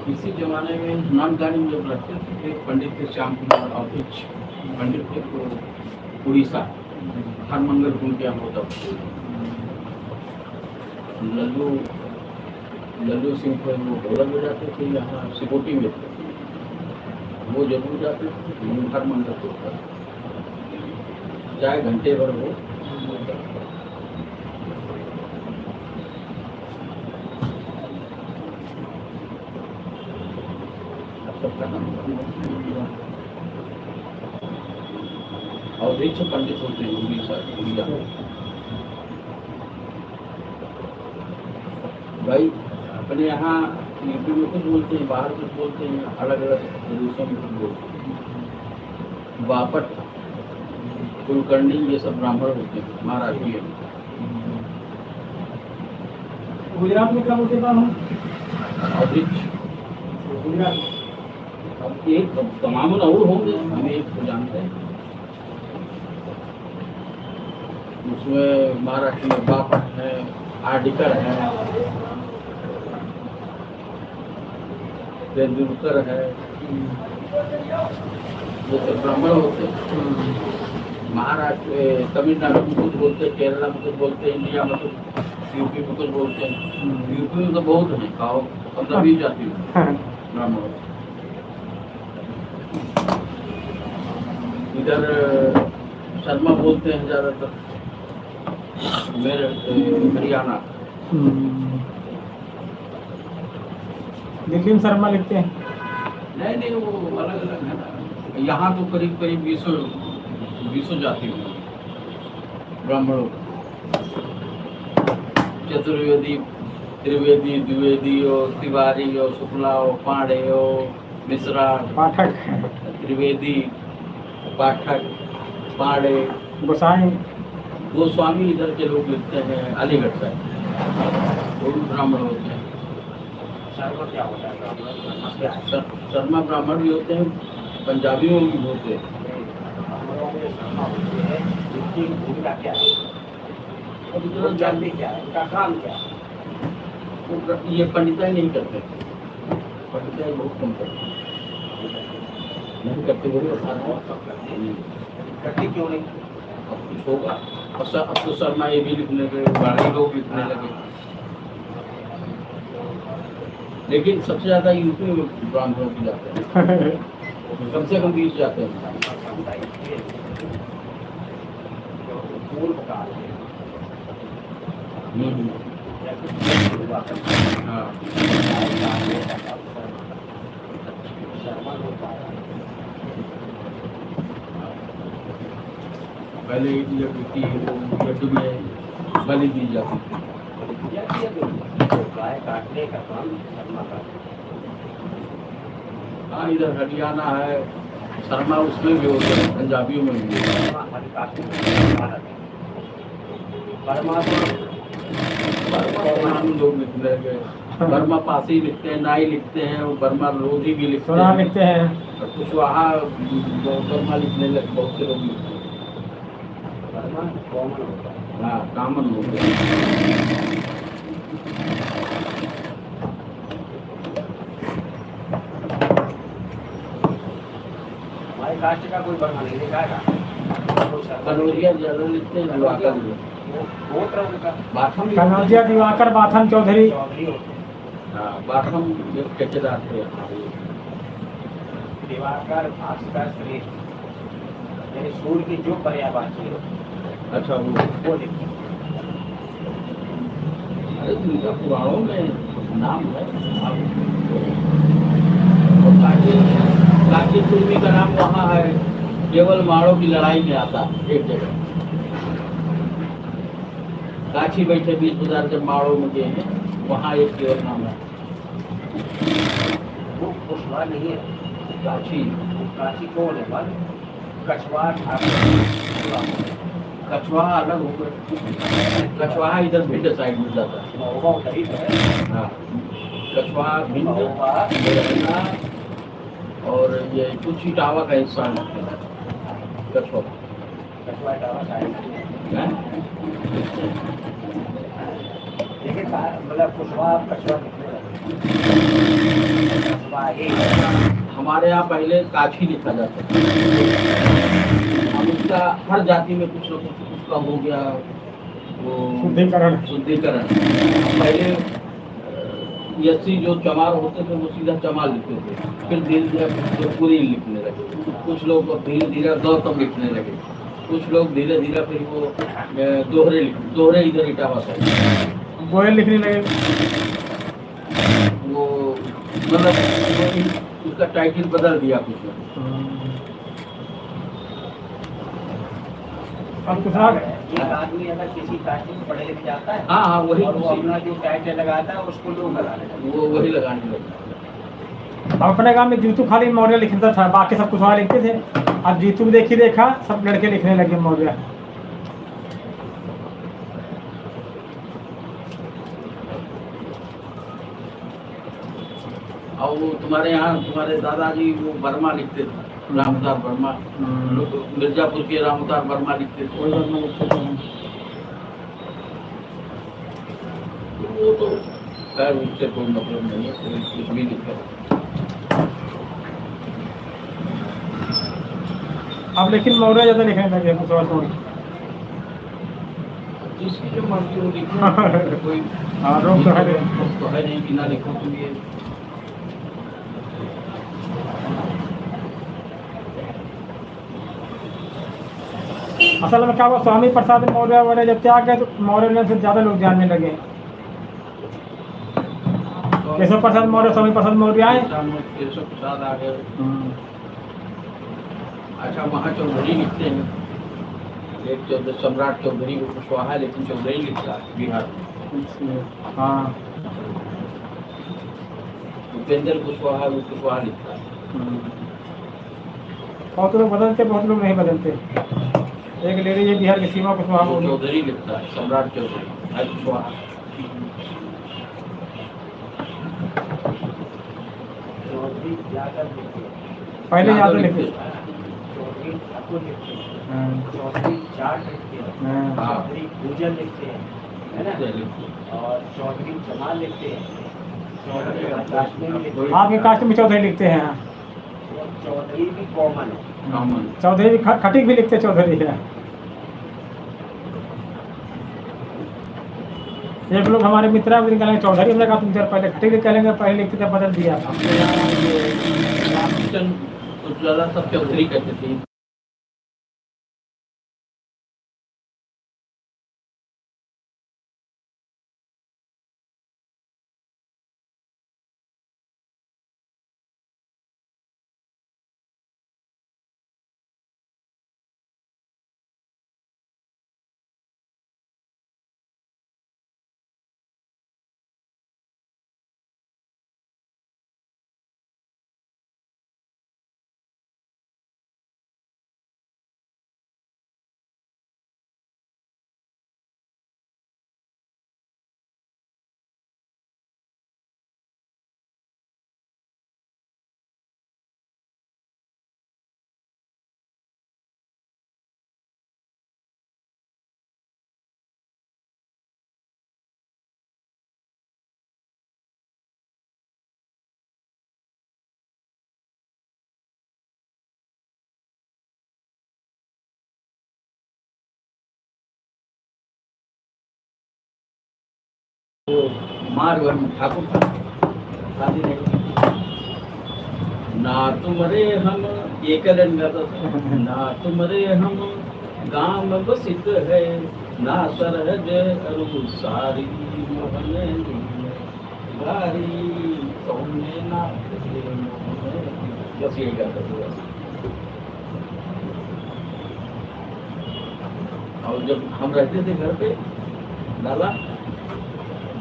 इसी जमाने में नामदारी में जब रखते थे, एक पंडित थे श्याम कुमार औतिच पंडित थे, तो उड़ीसा हर मंगल को उनके यहाँ होता। लल्लू सिंह पर वो ढोलक बजाते थे, यहाँ सिकोटी में थे, वो जरूर जाते थे हर मंगल को, चाहे घंटे भर हो। और देखो पंडित होते हैं उड़ीसा भाई। अपने यहाँ यूपी में कुछ बोलते हैं, बाहर कुछ बोलते हैं, अलग अलग प्रदेशों में कुछ बोलते हैं। बापट, कुलकर्णी, ये सब ब्राह्मण होते हैं महाराष्ट्रीय। गुजरात में क्या बोलते हैं? गुजरात अब एक तमाम और होंगे, हम एक को जानते हैं। उसमें महाराष्ट्र में बापट है, आडिकर है, तेंदुलकर है, ये सब ब्राह्मण होते हैं। महाराष्ट्र, तमिलनाडु में कुछ बोलते हैं, केरला में कुछ बोलते हैं, इंडिया में कुछ, यूपी में कुछ बोलते हैं। यूपी में तो बहुत है, खाओ 15-20 जाती है ब्राह्मण। इधर शर्मा बोलते हैं ज़्यादातर, मेरे हरियाणा। दिल्ली में शर्मा लिखते हैं। नहीं, वो अलग अलग है ना। यहाँ तो करीब 20 जाति हैं ब्राह्मणों। चतुर्वेदी, त्रिवेदी, द्विवेदी और तिवारी और शुक्ला और पांडे और मिश्रा, पाठक, त्रिवेदी, पाठक, पांडे, गोस्वामी इधर के लोग लिखते हैं, अलीगढ़ से, वो भी ब्राह्मण होते हैं। शर्मा क्या होता है? शर्मा ब्राह्मण भी होते हैं, पंजाबियों में भी होते हैं। इनकी भूमिका क्या है? अब वो इतना जानते क्या है? इनका काम क्या है? ये पंडिताई नहीं करते, पंडिताई बहुत कम करते नहीं करते, वही आसान है। करते क्यों नहीं? अब कुछ होगा, अब तो शर्मा ये भी लिखने लगे, बाहरी लोग लिखने लगे, लेकिन सबसे ज्यादा यूपी में ब्राह्मणों की जाते हैं, कम से कम 20 जाते हैं। पूर्व काल में हाँ शर्मा होता है। पहले लड्डू में बलि दी जाती थी। गाय काटने का काम शर्मा का। हाँ इधर हरियाणा है, शर्मा उसमें भी होते हैं, पंजाबियों में भी होते हैं। बर्मा हम लोग लिखने लगे, बर्मा पासी लिखते हैं, नाई लिखते हैं, और बर्मा लोधी भी लिखते सोना हैं, लिखते हैं। और कुछ वहाँ बर्मा लिखने लगे, बहुत से लोग लिखते हैं। कॉमन होता है। हाँ कामन हो गया। हमारे कास्ट का कोई बर्मा नहीं दिखाएगा। कनौजिया ज्यादा लिखते हैं, दिवाकर भी। गोत्र उनका बाथम भी- कनौजिया दिवाकर बाथम चौधरी। चौधरी होते हैं। हाँ बाथम एक ठेकेदार थे। दिवाकर भास्कर श्रेष्ठ यानी सूर्य की जो पर्यायवाची है अच्छा वो लिखते हैं। अरे उनका पुराणों में नाम है। और काशी कुर्मी का नाम वहाँ है, केवल माड़ों की लड़ाई में आता है एक जगह। काशी बैठे 20,000 जब माड़ों में गए हैं, वहाँ एक केवल नाम है वो कुशवा नहीं है। काशी। काशी कौन है? बल कछवा ठाकुर। कछवा अलग हो गया, कछवा इधर भिंड साइड में जाता है। महुआ उधर ही तो है। हाँ कछवा भिंड महुआ मुरैना और ये कुछ इटावा का हिस्सा है कछवा। कछवा टावा साइड में। हैं? देखिए मतलब कुशवा कछवा कितने लगे? कछवा ही हमारे यहाँ पहले काछी लिखा जाता था, अब उसका हर जाति में कुछ ना कुछ उसका हो गया वो शुद्धिकरण। पहले यसी जो चमार होते थे वो सीधा चमार लिखते थे, फिर धीरे धीरे पूरी लिखने लगे, कुछ लोग धीरे धीरे गौतम लिखने लगे, कुछ लोग धीरे धीरे फिर वो दोहरे इधर इटावा साइड गोयल लिखने लगे। वो मतलब उसका टाइटल बदल दिया कुछ ने। अब कुशवाहा एक आदमी अगर किसी कास्ट में पढ़े लिखे जाता है हाँ हाँ वही और वो अपना जो टाइटल लगाता है उसको लोग लगाने लगते वो वही लगाने लगता है। अपने गांव में जीतू खाली मौर्य लिखता था, बाकी सब कुशवाहा लिखते थे। अब जीतू को देखा सब लड़के लिखने लगे मौर्य। और वो तुम्हारे यहाँ तुम्हारे दादाजी वो वर्मा लिखते थे, रामदार वर्मा, मिर्जापुर के रामदार वर्मा लिखते थे। वो तो खैर उससे कोई मतलब नहीं है, कोई कुछ भी लिखे। अब लेकिन मौर्य ज्यादा लिखने लगे कुशवाहा छोड़ के। जिसकी जो मर्जी हो लिखे, कोई हाँ रोक तो है तो है नहीं कि ना लिखो तुम ये। असल में क्या हुआ, स्वामी प्रसाद मौर्य वाले जब त्याग गए तो मौर्य ने से ज्यादा लोग जानने लगे। केशव प्रसाद मौर्य, स्वामी प्रसाद मौर्य आए। केशव प्रसाद आ गए। अच्छा वहाँ चौधरी लिखते हैं, एक चौधरी सम्राट चौधरी को कुशवाहा है, लेकिन चौधरी लिखता है बिहार में। हाँ उपेंद्र कुशवाहा वो कुशवाहा लिखता है। बहुत लोग बदलते, बहुत लोग नहीं बदलते। एक लेडी है बिहार की सीमा कुशवाहा वो बोली। चौधरी लिखता है, सम्राट चौधरी है कुशवाहा। चौधरी जाकर लिखते हैं। पहले यादव लिखते चौधरी ठाकुर लिखते हैं, हाँ, चौधरी जाट लिखते हैं, हाँ, चौधरी भूजल लिखते हैं, है ना, और चौधरी जमाल लिखते हैं, चौधरी आकाश में भी लिखते हैं, आपके कास्ट में चौधरी लिखते हैं। हाँ, और चौधरी भी कॉमन है। कॉमन। चौधरी भी खटीक भी लिखते चौधरी है। एक लोग हमारे मित्र भी कहेंगे चौधरी, हमने कहा तुम जरा पहले खटीक लिख कहेंगे, पहले लिखते थे बदल दिया। अपने यहाँ ये रामचंद्र उज्ज्वला सब चौधरी कहते थे। वो मार्ग ठाकुर था, शादी नहीं की। ना तुमरे हम एकल ना तुमरे हम गाम बसित है, ना सरहज अरु सारी मोहन गारी सौम्य ना। बस यही गाता था। और जब हम रहते थे घर पे, लाला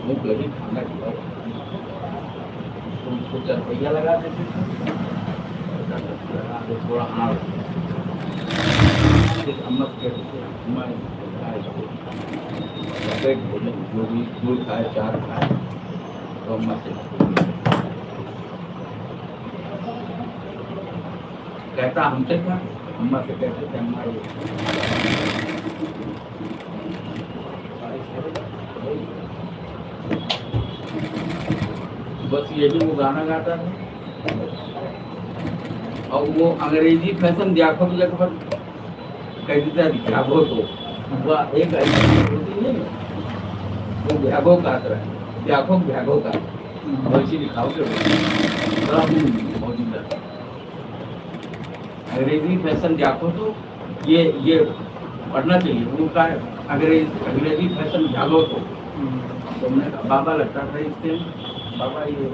भूख लगी खाना खिलाओ, तो उसको 4 रुपया लगा देते थे, थोड़ा आम अम्मस कहते थे, मैं खाए पेट भोजन जो भी दूध खाए 4 खाए तो अम्मा से कहता हमसे था, अम्मा से कहते थे अम्मा ये बस यही वो गाना गाता था। और वो अंग्रेजी फैशन देखो तो लगभग कह देता है भ्यागो, तो वह एक ऐसी होती है वो भ्यागो काट रहा है, भ्यागो का वैसी दिखाओ के बड़ा मौजूद है। अंग्रेजी फैशन देखो तो ये पढ़ना चाहिए उनका, अंग्रेजी फैशन भ्यागो तो हमने कहा बाबा लगता था इससे, बाबा ये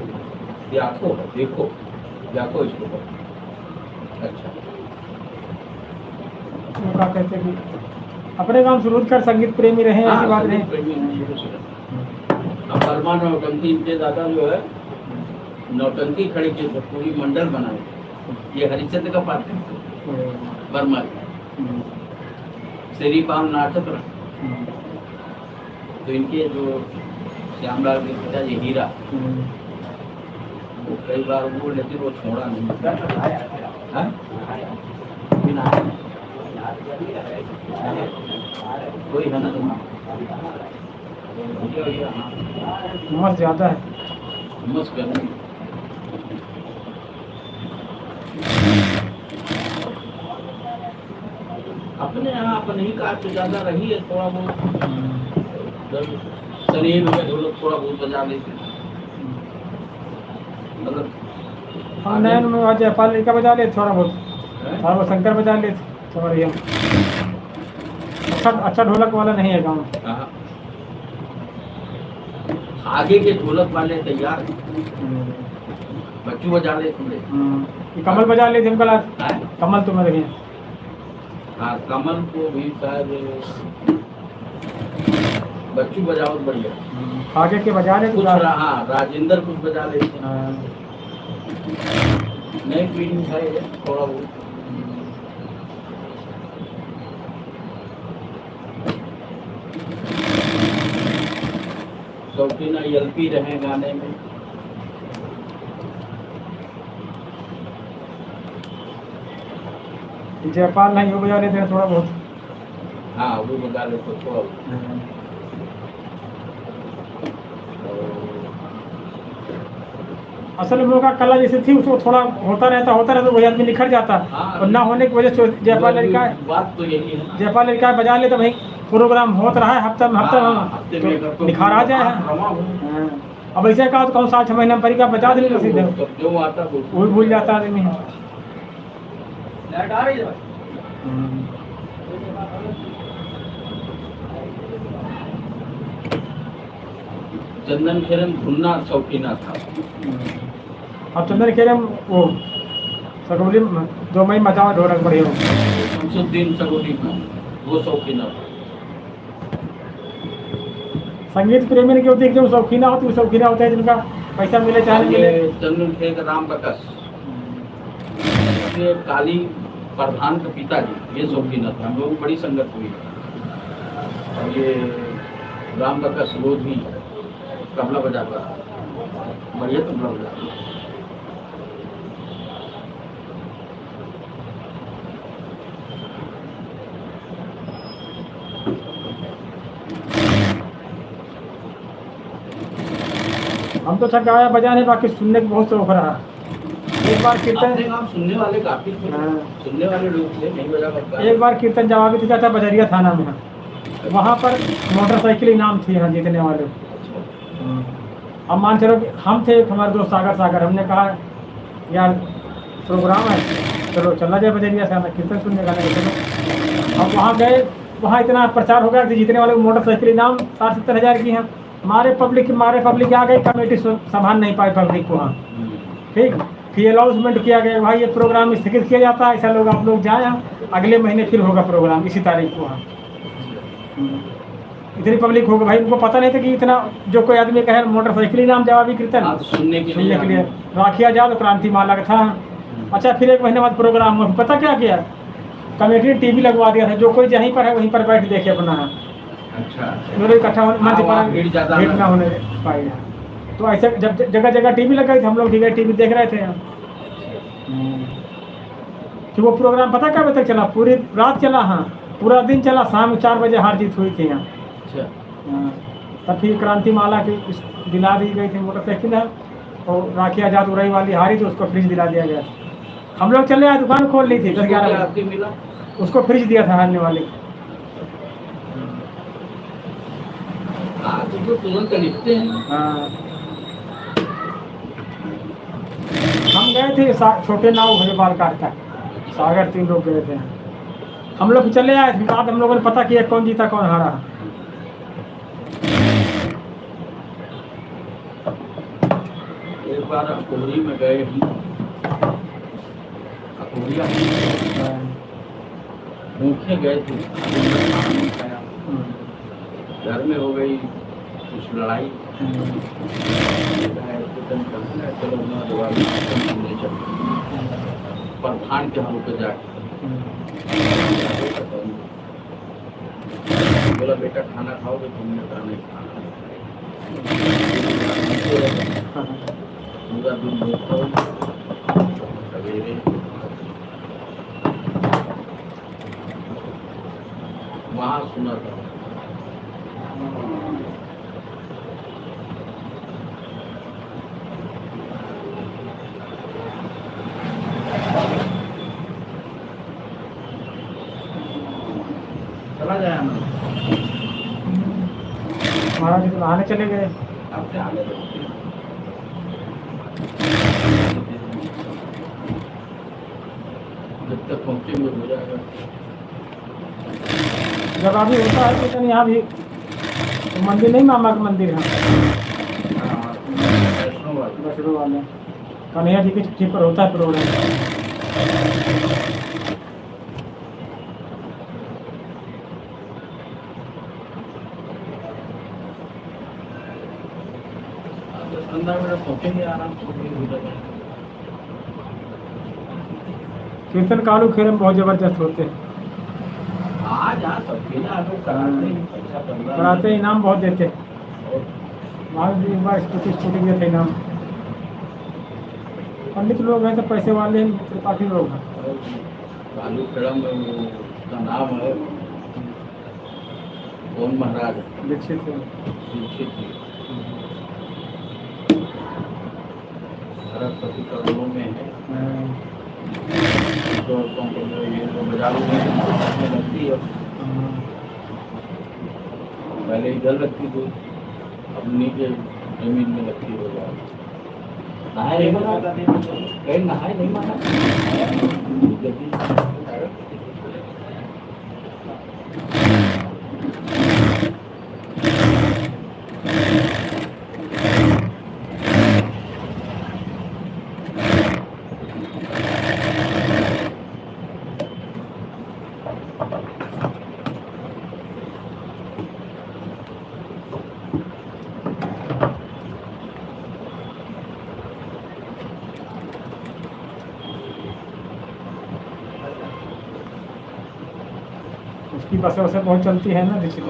देखो देखो देखो इसको। अच्छा क्या कहते हैं अपने गांव शुरू कर संगीत प्रेमी रहे, ऐसी बात नहीं। अब बर्मा नौटंकी इनके दादा जो है नौटंकी खड़ी की तो पूरी मंडल बनाए, ये हरिश्चंद्र का पात्र बर्मा श्री पाम नाचत रहा। तो इनके जो श्यामलाल के पिता ये हीरा, वो कई बार वो लेकिन वो छोड़ा नहीं। हाँ? बिना कोई है ना मस्त ज्यादा है। मस्त करनी अपने यहाँ अपने ही काट से ज्यादा रही है, थोड़ा बहुत शरीर में ढोलक थोड़ा बहुत बजा लेते, मतलब हाँ नैन में आज जयपाल लड़का बजा ले थोड़ा बहुत, थोड़ा बहुत शंकर बजा ले थोड़ा ये अच्छा ढोलक वाला नहीं है गाँव। हाँ। आगे के ढोलक वाले तैयार, बच्चू बजा ले थोड़े। कमल बजा ले जिनका कमल तुम्हें देखिए। हाँ कमल को भी शायद बच्चू बजावत बढ़िया। आगे के बजा ले कुछ हाँ राजेंद्र कुछ बजा ले, नई पीढ़ी है थोड़ा बहुत। शौकीन एलपी रहे गाने में। जयपाल नहीं हो बजा लेते हैं थोड़ा बहुत। हाँ वो बजा ले तो थोड़ा। असल में का कला जैसे थी उसको थोड़ा होता रहता वही आदमी निखर जाता। हाँ। और ना होने की वजह से जयपाल लड़का बात तो यही है। जयपाल लड़का बजा ले तो भाई प्रोग्राम होता रहा है हफ्ता में हफ्ते में तो निखार आ जाए। हाँ। अब ऐसे कहा तो कौन 7-6 महीना में परिका बजा दे सीधे जो आता वो भूल जाता आदमी। लाइट आ रही है भाई? चंदन खेरन धुनना शौकीना था। अब चंदन खेरे वो सगोली 2 मई मचाओ ढोलक बड़े हो शमसुद्दीन सगोली में वो शौकीना था। संगीत प्रेमी के होते जो शौकीना होते वो शौकीना होते हैं जिनका पैसा मिले चाहे मिले। चंदन खेर राम बकस ये काली प्रधान का पिताजी ये शौकीना था। हम लोगों की बड़ी संगत हुई। और ये राम बकस रोज भी तबला बजाता बढ़िया तबला बजाता। हम तो अच्छा गाया बजाने बाकी सुनने का बहुत शौक रहा। एक बार अपने कीर्तन गाँव सुनने वाले काफी थे। हाँ। सुनने वाले लोग थे नहीं बजा पाता। एक बार कीर्तन जवाबी दिखा था बजरिया थाना में। वहाँ पर मोटरसाइकिल इनाम थी हाँ जीतने वाले। अब मान चलो कि हम थे हमारे दोस्त सागर हमने कहा यार प्रोग्राम है चलो चला जाए बजरिया से हमें कीर्तन सुनने का नहीं चलो। अब वहाँ गए वहाँ इतना प्रचार हो गया कि जीतने वाले को मोटरसाइकिल इनाम 60-70 हज़ार की हैं। मारे पब्लिक आ गई कमेटी संभाल नहीं पाई पब्लिक को। हाँ ठीक फिर अनाउंसमेंट किया गया भाई ये प्रोग्राम स्थगित किया जाता है ऐसा लोग आप लोग जाएँ अगले महीने फिर होगा प्रोग्राम इसी तारीख को। हाँ इतनी पब्लिक होगा भाई उनको पता नहीं था कि इतना जो कोई आदमी कहे मोटरसाइकिल इनाम जवाबी कीर्तन सुनने के लिए राखी आजाद और क्रांति माला का था। अच्छा फिर 1 महीने बाद प्रोग्राम हुआ पता क्या किया कमेटी ने टीवी लगवा दिया था जो कोई जहीं पर है वहीं पर बैठ देखे अपना। अच्छा दोनों इकट्ठा मंच पर भीड़ ना होने पाई। तो ऐसे जब जगह जगह टीवी लगाई थी हम लोग ठीक है टीवी देख रहे थे। कि वो प्रोग्राम पता कब तक चला पूरी रात चला। हाँ पूरा दिन चला शाम 4 बजे हार जीत हुई थी यहाँ। तब फिर क्रांति माला की दिला दी गई थी मोटरसाइकिल है और राखी आजाद उड़ाई वाली हारी तो उसको फ्रिज दिला दिया गया। हम लोग चले आए दुकान खोल ली थी 10-11 मिला उसको फ्रिज दिया था हारने वाले। तो तुरंत लिखते हैं। हाँ हम गए थे छोटे नाव भरे बाल काटता सागर 3 लोग गए थे। हम लोग चले आए थे बाद हम लोगों ने पता किया कौन जीता कौन हारा। एक बार अकोरी में गए ही अकोरिया भूखे गए थे घर में हो गई कुछ लड़ाई चलो प्रधान के हम पे जाके बोला बेटा खाना खाओगे तुमने कहा नहीं खाना पूरा दिन देखता हूँ सवेरे वहाँ सुना था चला जाए महाराज तो नहाने चले गए। आपसे आगे जब तक पहुँचेंगे हो जाएगा। जब अभी होता है तो यहाँ भी तो मंदिर नहीं मामा का मंदिर है वैष्णो वाले कन्हैया जी की चिट्ठी पर होता है प्रोग्राम। कीर्तन कालू खेल में बहुत जबरदस्त होते हैं। कराते इनाम बहुत देते वहाँ भी एक बार स्कूटी दिए थे इनाम। पंडित लोग हैं तो पैसे वाले हैं त्रिपाठी लोग हैं। कालूखेड़ा में वो उसका नाम है कौन महाराज दीक्षित है। दीक्षित जी। सरस्वती करोड़ों में है तो ये तो बाजारों में लगती है। पहले इधर लगती थी, अब नीचे जमीन में लगती है बाजार। नहाए नहीं माना, कहीं नहाए नहीं माना। उसकी बसें वसें बहुत चलती है ना दीक्षित।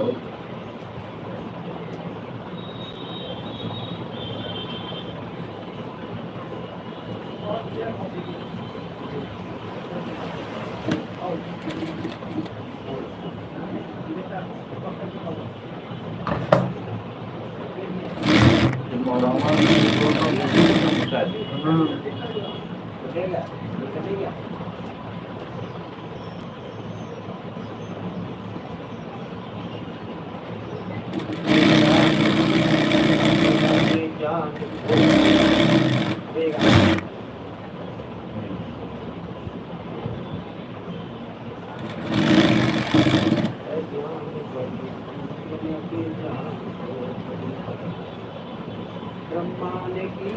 ब्रह्मांड की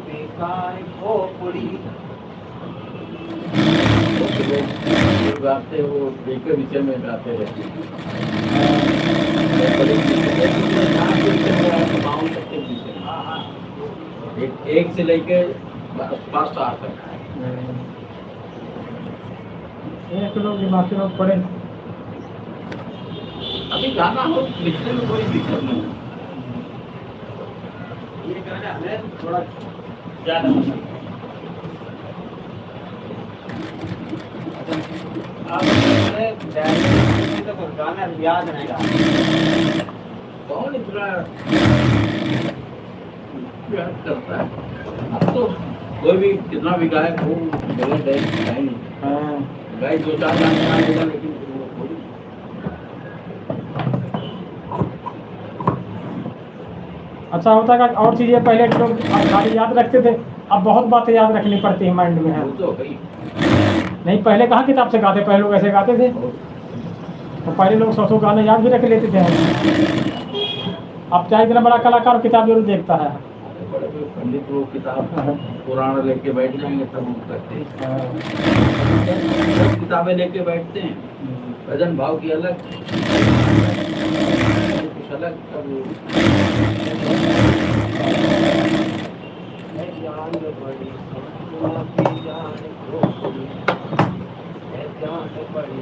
बेकार खोपड़ी। गाते वो एक विषय में गाते रहते हैं। एक से लेके 5 साल तक एक लोग दिमागी लोग पढ़े। अभी गाना हो लिखने में कोई दिक्कत नहीं। ये गाना हमें थोड़ा ज्यादा पसंद है। अब तो गाना याद नहीं रहा। कौन इतना याद करता है? अब तो कोई भी कितना भी गायक हो मेरे गाय नहीं गाय 2-4 गाने गाएगा लेकिन वो थोड़ी। अच्छा होता है और चीज़ें पहले लोग खाली याद रखते थे, अब बहुत बातें याद रखनी पड़ती है माइंड में है। वो तो भाई नहीं पहले कहाँ किताब से गाते, पहले लोग ऐसे गाते थे तो पहले लोग 100 गाने याद भी रख लेते थे। अब चाहे इतना बड़ा कलाकार किताब जरूर देखता है। बड़े बड़े पंडित लोग किताब पुराण लेके बैठ जाएंगे तब वो करते हैं। किताबें लेके बैठते हैं, भजन भाव की अलग कुछ अलग। तब जान बड़ी की जान खोपड़ी, जान बड़ी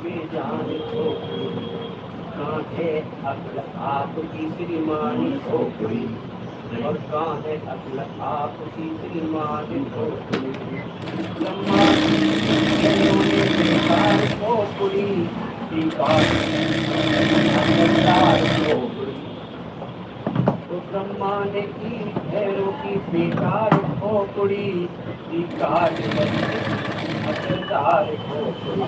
की जान खोपड़ी, कांधे अक्ल आपकी श्रीमानी खोपड़ी, और कांधे अक्ल आपकी श्रीमानी खोपड़ी, खोपड़ी ब्रह्मा ने की भैरों की बेकार खोपड़ी, असरदार खोपड़ी,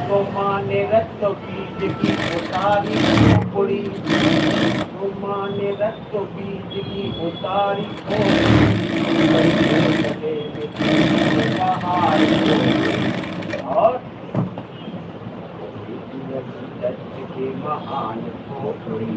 तो माने रत्तो बीज की उतारी खोपड़ी, तो माने रत्तो बीज की उतारी खोपड़ी, और के महान खोपड़ी,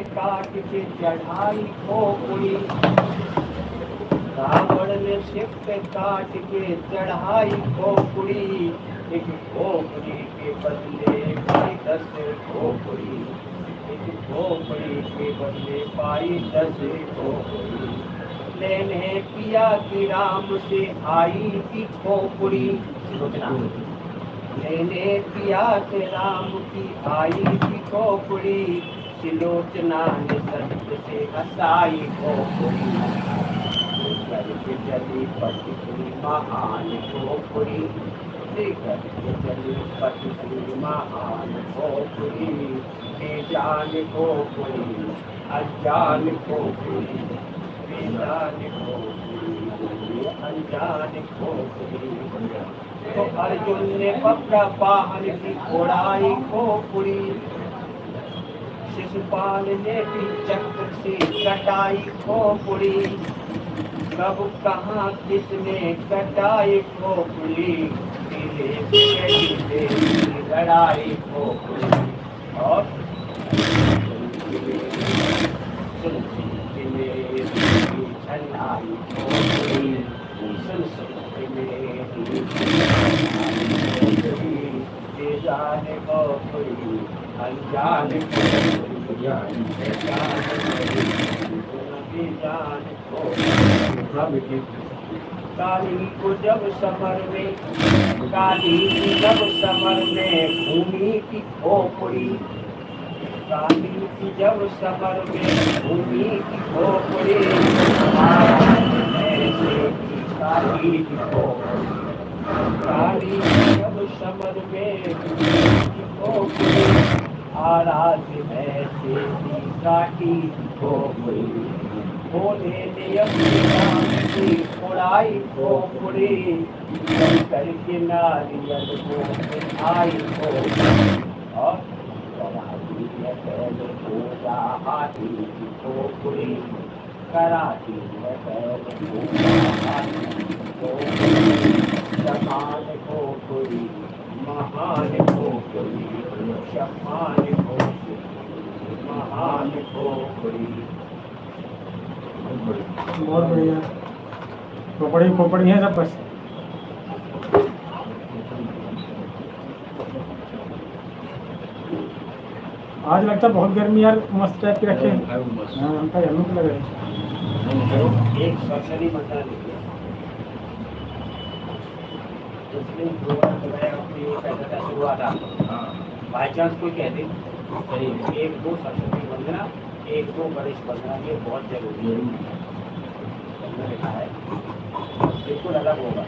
काट के चढ़ाई खोपड़ी, रावण ने शिव पे काट के चढ़ाई खोपड़ी, एक खोपड़ी के बदले 10 खोपड़ी, एक खोपड़ी के बदले पाई 10 खोपड़ी। लेने पिया की राम से आई की खोपड़ी। लेने पिया के राम की आई की खोपड़ी। सिलोचना ने सत्य से हंसाई खोपड़ी। करके चली पति महान खोपड़ी। करके चली पति महान खोपड़ी। बेजान खोपड़ी अनजान खोपड़ी। बेजान खोपड़ी अनजान खोपड़ी। तो अर्जुन ने पकड़ा वाहन की घोड़ाई खोपड़ी। शिशुपाल ने भी चक्र से कटाई खोपड़ी। कब कहाँ किसने कटाई खोपड़ी। लड़ाई खोपड़ी। और छनाई खोपड़ी। जान खोपड़ी अनजान काली को जब समर में काली की जब समर में भूमि की खोपड़ी। काली की जब समर में भूमि की खोपड़ी। ऐसे की काली की खोपड़ी। काली की जब समर में भूमि की खोपड़ी। आराध्य ऐसे की काटी खोपड़ी। बोले नियम की उड़ाई खोपड़ी। करके नारियल को आई खोपड़ी। और पूजा हाथी की खोपड़ी। कराती है पूजा हाथी की खोपड़ी। समान खोपड़ी महान खोपड़ी। समान खोपड़ी महान खोपड़ी। बहुत बढ़िया। खोपड़ी खोपड़ी है सब बस। आज लगता है बहुत गर्मी यार, मस्त टाइप की रखे हैं। हाँ हमका जरूर लग रहा है। एक सरसरी बता लीजिए। उसने प्रोग्राम बनाया अपनी पैसा का शुरुआत आता बाई चांस कोई कह दे एक दो सरस्वती वंदना एक दो गणेश वंदना ये बहुत जरूरी है। हमने लिखा है बिल्कुल अलग होगा।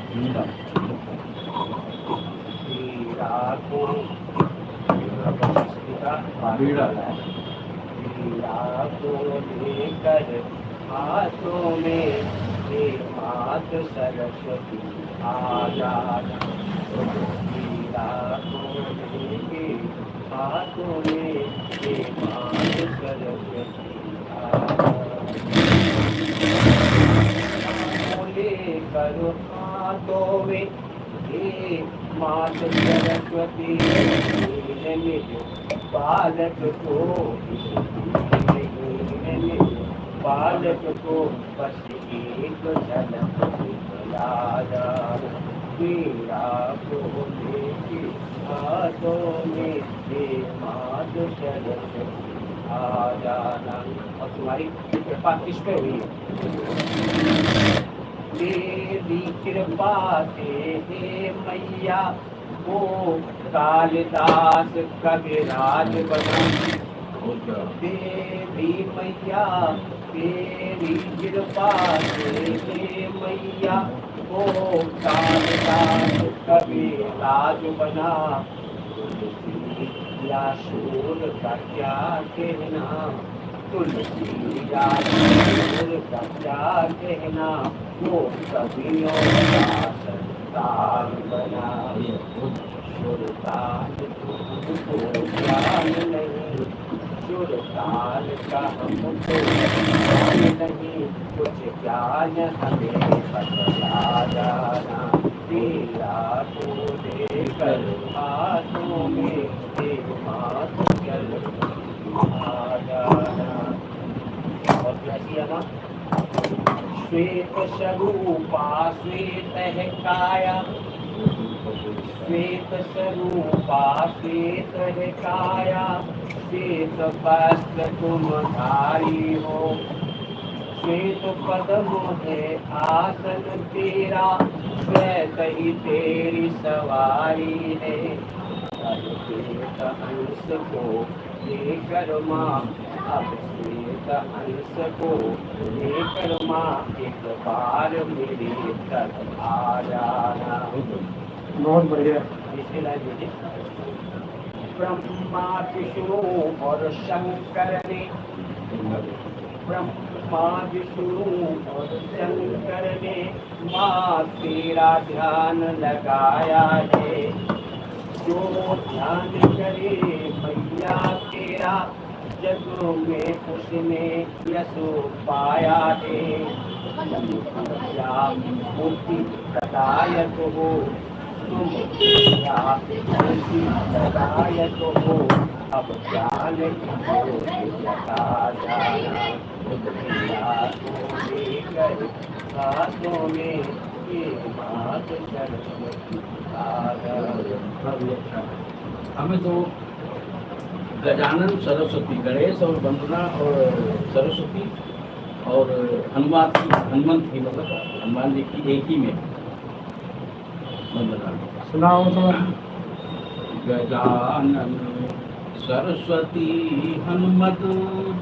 लेकर हाथों में मात सरस्वती आ जाना। लेके हाथों में मात सरस्वती आ लेकर हाथों में मात सरस्वती। बालक को बालक को बस एक झलक दिखलाना। मेरा को लेके हाथों में मात सरस्वती आ जाना। और तुम्हारी कृपा किस पे हुई है? तेरी कृपा से हे मैया वो कालिदास कविराज बना। तेरी मैया तेरी कृपा से हे मैया वो कालिदास कविराज बना। या शोर का क्या कहना तुलसी या शोर का क्या कहना वो कवियों का संतान बना। सुरताल तुमको ज्ञान नहीं सुरताल का हमको ज्ञान नहीं कुछ ज्ञान हमें बतला जाना। तेरा को लेकर हाथों में मात चल आ जाना। और क्या किया ना श्वेत स्वरूपा श्वेत है काया। श्वेत स्वरूपा श्वेत है काया, श्वेत वस्त्र तुम धारी हो। श्वेत पद्म है आसन तेरा, श्वेत ही तेरी सवारी है। श्वेत हंस को लेकर माँ, अब श्वेत हंस को लेकर माँ, एक बार मेरे तक आ जाना। बहुत बढ़िया। इसे लाइन में ब्रह्मा विष्णु और शंकर ने, ब्रह्मा विष्णु और शंकर ने माँ तेरा ध्यान लगाया है। जो ध्यान करे मैया तेरा, जग में उसने यश पाया है। मैया मुक्ति प्रदायक हो तुम, मैया मुक्ति प्रदायक हो। अब ज्ञान की ज्योति जगा जाना। मैया को लेकर हाथों में ये मात सरस्वती हमें तो गजानन सरस्वती, गणेश और वंदना और सरस्वती और हनुमंत की मतलब हनुमान जी की एक ही में वंदना। सुनाओ तो। गजानन सरस्वती हनुमत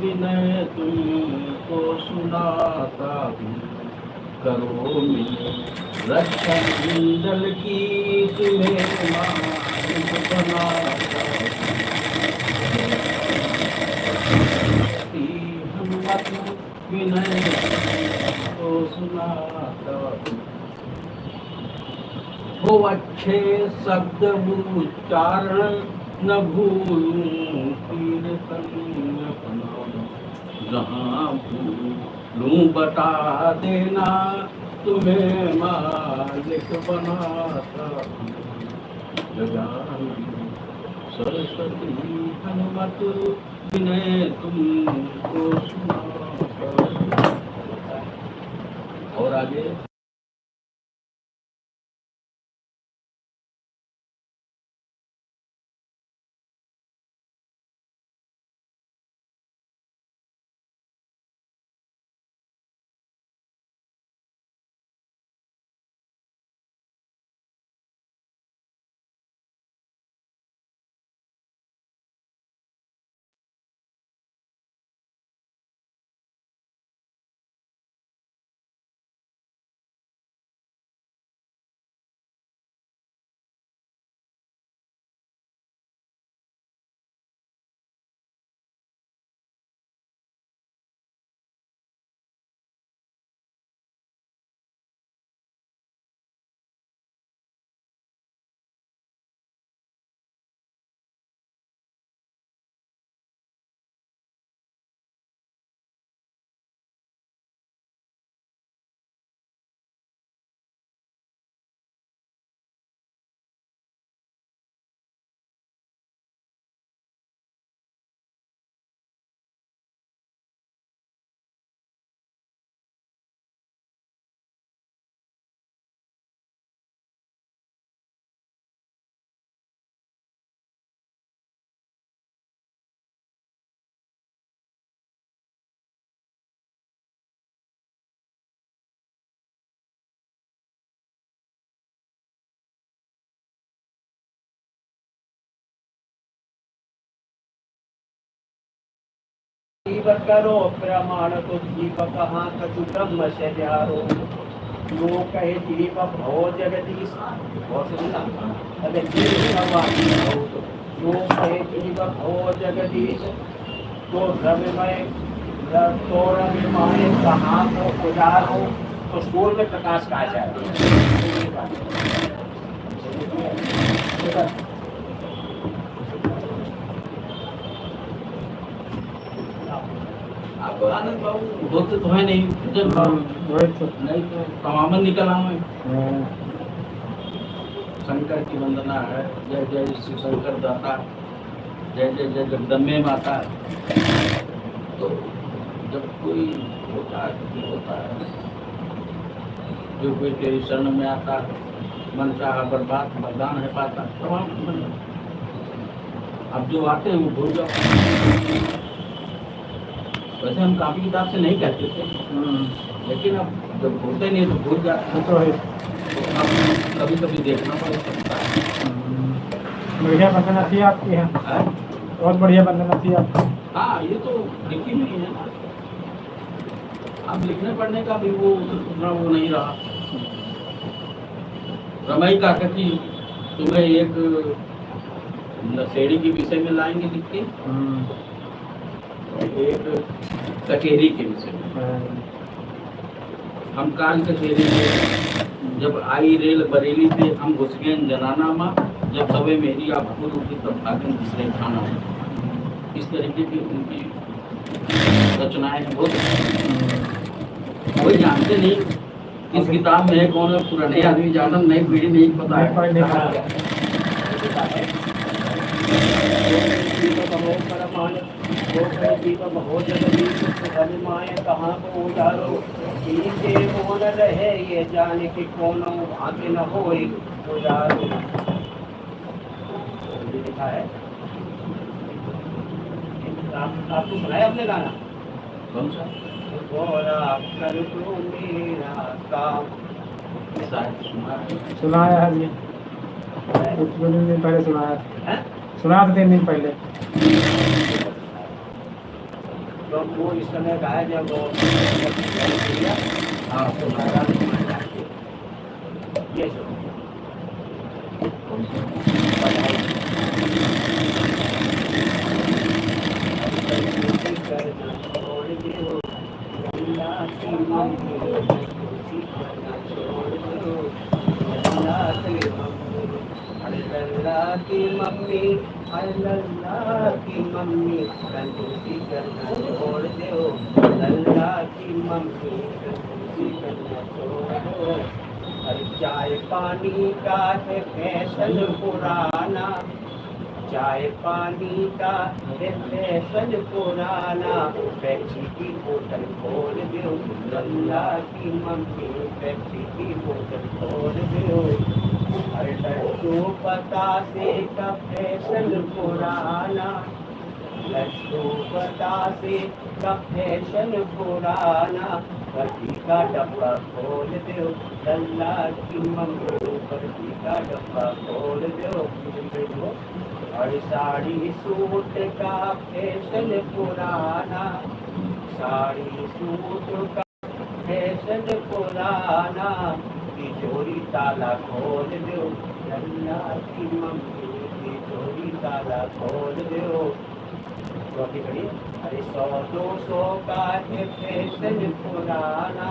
विनय तुमको सुनाता हूँ, करो मिले रक्षण कुंडल की तुम्हें मालिक बनाता हूँ। हनुमत विनय तुमको सुनाता हूँ, हो अच्छे शब्द उच्चारण न भूलूं कीर्तन अपना, जहाँ भूलूं बता देना तुम्हें मालिक बनाता हूँ। गजानन सरस्वती हनुमत विनय तुमको सुनाता हूँ। और आगे जीव करो प्रमाण तो जीव कहाँ कछु ब्रह्म से जारो। जो कहे जीव भव जगदीश, बहुत सुनना। अगर जीव भगवान हो तो जो कहे जीव भव जगदीश, तो रविमय तो रविमय कहाँ को उजारो, तो सूर्य में प्रकाश कहा जाए। आप आनंद बाबू बोलते तो है नहीं, जब नहीं तो तमामन निकल आऊँ। शंकर की वंदना है, जय जय श्री शंकर दाता, जय जय जय जगदम्बे माता। तो जब कोई होता है जो कोई तेरी शरण में आता है मन चाहा बर्बाद बरदान है पाता तमाम। अब जो आते हैं वो भूल जाओ। वैसे हम काफी किताब से नहीं कहते थे, लेकिन अब जब भूलते नहीं तो भूल जाते तो है कभी कभी देखना पड़ सकता है। बढ़िया वंदना थी आपकी है, बहुत बढ़िया वंदना थी आपकी। हाँ ये तो लिखी हुई है ना, अब लिखने पढ़ने का भी वो उतना वो नहीं रहा। रमाई काका की तुम्हें एक नशेड़ी के विषय में लाएंगे लिख के, एक कचेरी के विषय में। हम काल कचेरी में जब आई रेल बरेली से हम घुस गए जनाना माँ, जब सबे मेरी आप खुद उठी तब भागन दूसरे खाना। इस तरीके की उनकी रचनाएं हैं। बहुत कोई जानते नहीं इस किताब में है कौन है, पुराने आदमी जाना, नई पीढ़ी नहीं पता है। कहाँ को उजारो इनके मोन रहे ये जाने कि कौन भाग्य न हो उजारो। लिखा है आपको सुनाया अपने गाना कौन सा गोरा कर दो मेरा काम। सुनाया है ये, कुछ 2 दिन पहले सुनाया था, सुनाया था 3 दिन पहले। तो वो इस समय गाया जब वो हाँ ये सब अल्लाह की मम्मी अल्लाह की मम्मी कंजूसी करना छोड़ दो। अल्लाह की मम्मी कंजूसी करना छोड़ दो। अरे चाय पानी का है फैशन पुराना, चाय पानी का है फैशन पुराना। पेप्सी की बोतल खोल दो। अल्लाह की मम्मी पेप्सी की बोतल खोल दो। अरे लड्डू बतासे का फैशन पुराना, लड्डू बतासे का फैशन पुराना। बर्फी का डब्बा खोल दो। अल्लाह की मम्मी बर्फी का डब्बा खोल दो। और साड़ी सूट का फैशन पुराना, साड़ी सूट का फैशन पुराना। तिजोरी ताला खोल दो। अल्लाह की मम्मी तिजोरी ताला खोल दो। चौथी घड़ी अरे 100-200 का है फैशन पुराना,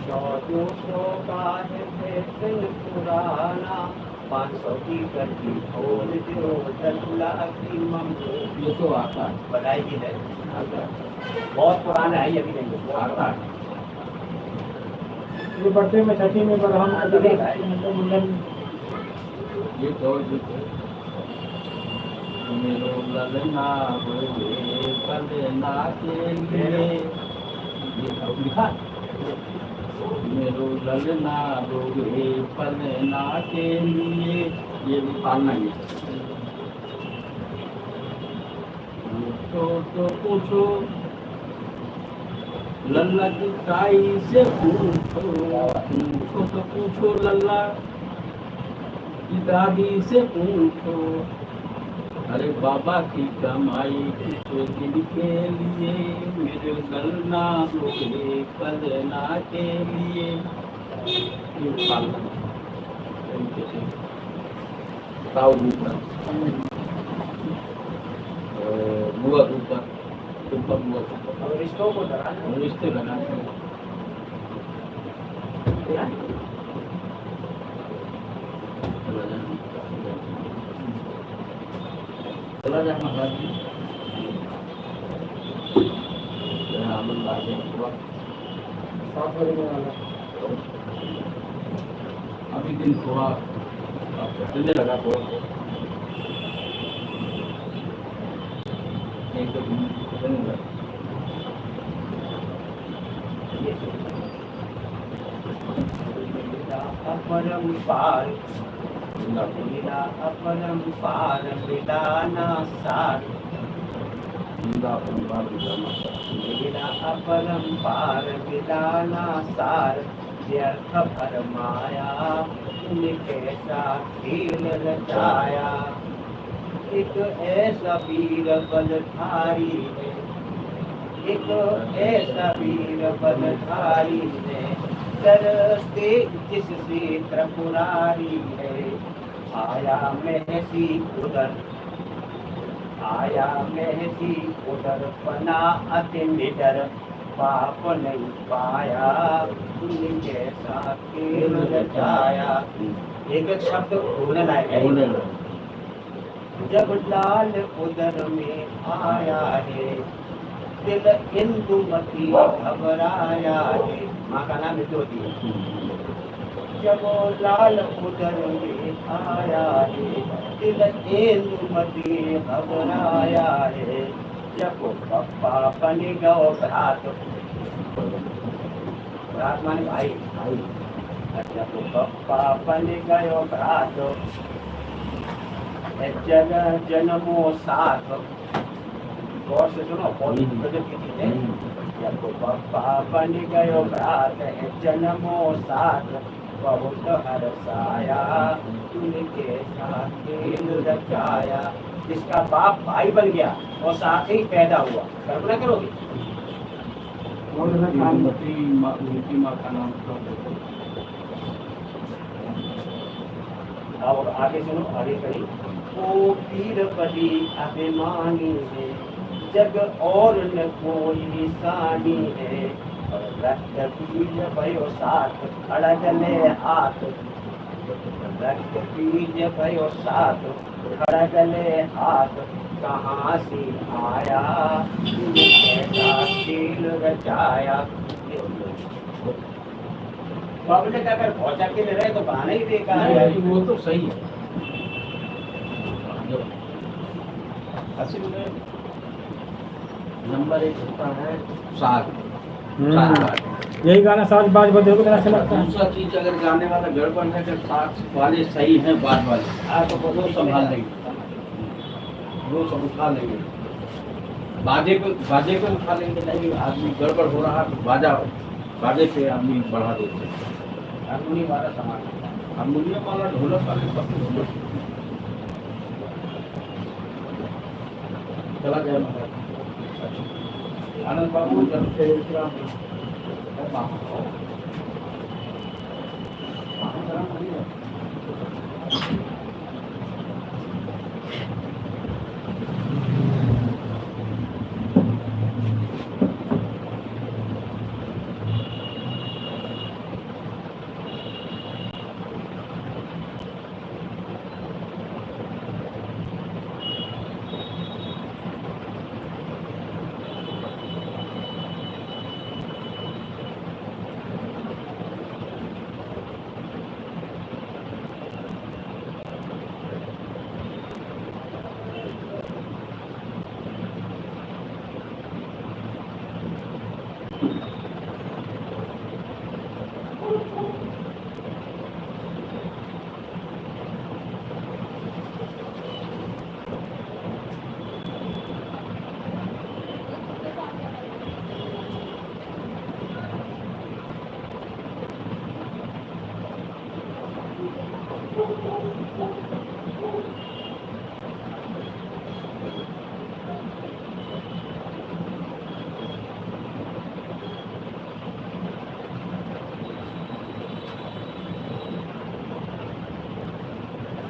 100-200 का है फैशन पुराना। 500 की गड्डी खोल दो। अल्लाह की मम्मी ये तो आता है, बनाई की है, बहुत पुराना है, ये भी नहीं आता है। ये बर्थडे में छठी में बरहम मुंडन ये तो मेरो ललना बोले पलना के लिए, ये सब लिखा है। मेरो ललना बोले पलना के लिए, ये भी पालना है। तो पूछो लल्ला की ताई से पूछो, तो पूछो लल्ला की दादी से पूछो। अरे बाबा की कमाई किस दिन के लिए, मेरे गलना बोले पलना के लिए। ये पालना तरीके से ताऊ ऊपर बुआ ऊपर ऊपर बुआ ऊपर अब रिश्तों को डराना रिश्ते लगाने चला जाए महाराज जी। अभी दिन थोड़ा चलने लगा, थोड़ा एक दो दिन चलने लगा। ये अपरंपार, लीला अपरंपार विदाना सार, लीला अपरंपार विदाना सार, व्यर्थ भरमाया तुमने कैसा खेल रचाया। एक ऐसा वीर बलधारी है, एक ऐसा वीर बलधारी है, डरते जिससे त्रिपुरारी है। आया महसी उधर, आया महसी उधर, बना अति निडर, पाप नहीं पाया तुमने कैसा खेल रचाया। एक एक शब्द बोलने लायक है। जब लाल उदर में आया है, दिल इंदुमती घबराया है। माँ का नाम इंदुमती है। जब लाल उदर में आया है, दिल इंदुमती घबराया है। जब पप्पा बन गयो भ्रात, भ्रात माने भाई, जब पप्पा बन गयो भ्रात, जन जन्मो साथ। गौर से सुनो, बहुत गजब की चीज है। जब पप्पा बन गयो भ्रात है, जन्मो साथ, बहुत हर्षाया तुमने कैसा खेल रचाया। जिसका बाप भाई बन गया और साथ ही पैदा हुआ, कल्पना करोगे? माँ का नाम और आगे सुनो, आगे कही। ओ पीर बड़ी अभिमानी है, जग और न कोई निशानी है। रक्त बीज भयो साथ, खड़गले हाथ, रक्त बीज भयो साथ, खड़गले हाथ। कहाँ से आया तुमने कैसा खेल रचाया। पब्लिक अगर पहुंचा के ले रहे तो गाना ही बेकार है। वो तो सही है। असल में नंबर 1 होता है साथ। यही गाना साज बाज बजे को अच्छा लगता है। दूसरा चीज अगर गाने वाला गड़बड़ है, अगर साथ वाले सही हैं, बाज वाले तो वो संभाल लेंगे, वो सब उठा लेंगे। बाजे को उठा लेंगे, नहीं आदमी गड़बड़ हो रहा तो बाजे पे आदमी बढ़ा देते हैं। हारमोनियम वाला सामान, हारमोनियम वाला, ढोलक वाले सब चला गया। आनंद बाबू जब से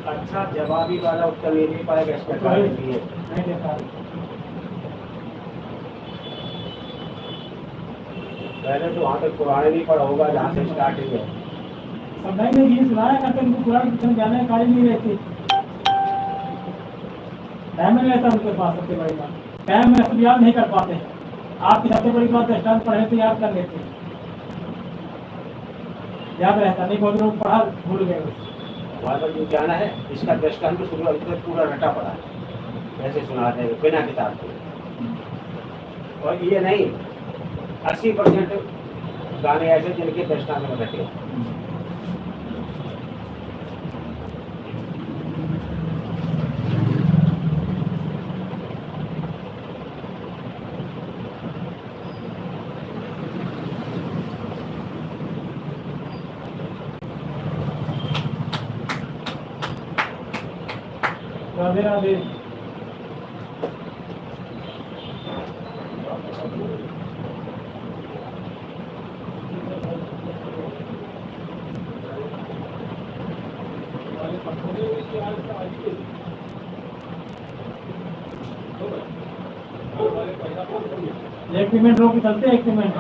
अच्छा जवाबी वाला उत्तर नहीं दे पाएगा, इसमें कारण भी है। नहीं दे पा रहे। पहले तो वहाँ तक पुराने नहीं पढ़ा होगा जहाँ से स्टार्टिंग है। सब नहीं ये सुनाया करते, उनको कुरान की तरफ जाने का नहीं रहती, टाइम नहीं रहता उनके पास। सबसे बड़ी बात टाइम में सब याद नहीं कर पाते। आपकी सबसे बड़ी बात दृष्टांत पढ़े तो याद कर लेते, याद रहता नहीं। बहुत लोग पढ़ा भूल गए। वहाँ पर जो जाना है, इसका दृष्टांत तो शुरू अभी तक पूरा रटा पड़ा है, ऐसे सुनाते हैं बिना किताब के। और ये नहीं, 80% गाने ऐसे जिनके दृष्टांत में रटे। राधे राधे। एक पेमेंट रोक के चलते हैं, एक पेमेंट।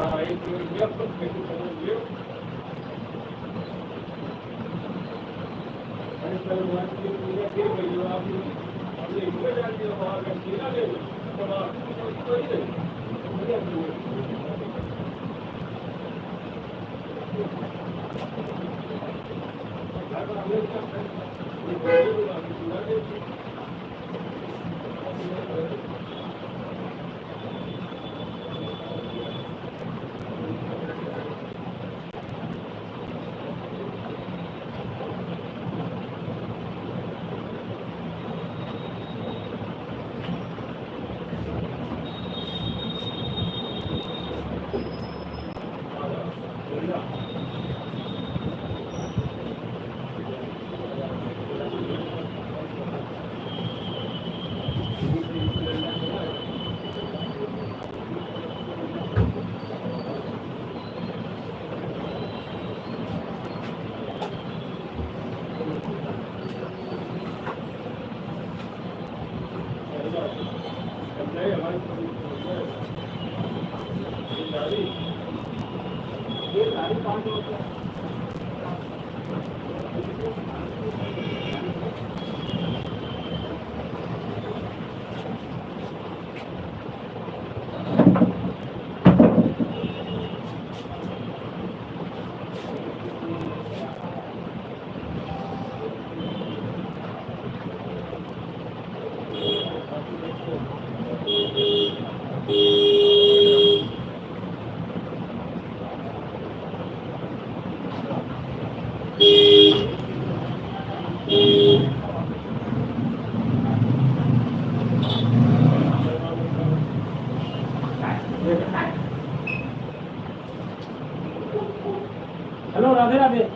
हेलो राधे राधे।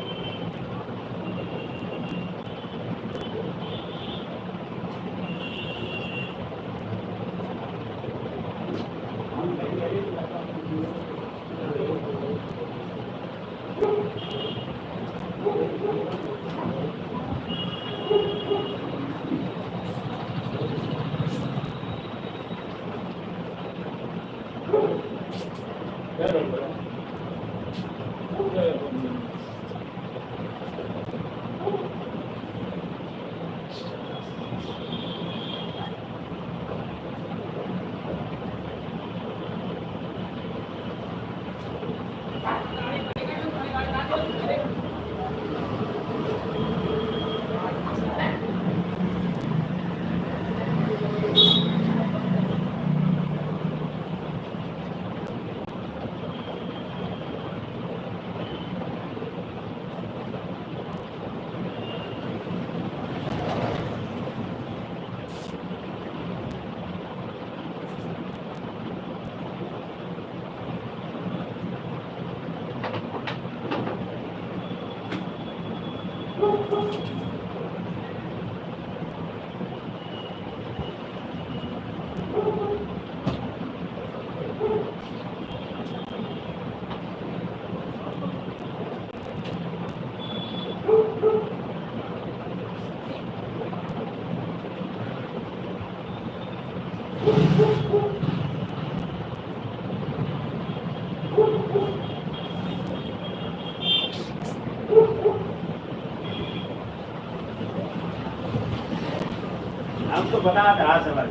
हम तो बता रहा सवाल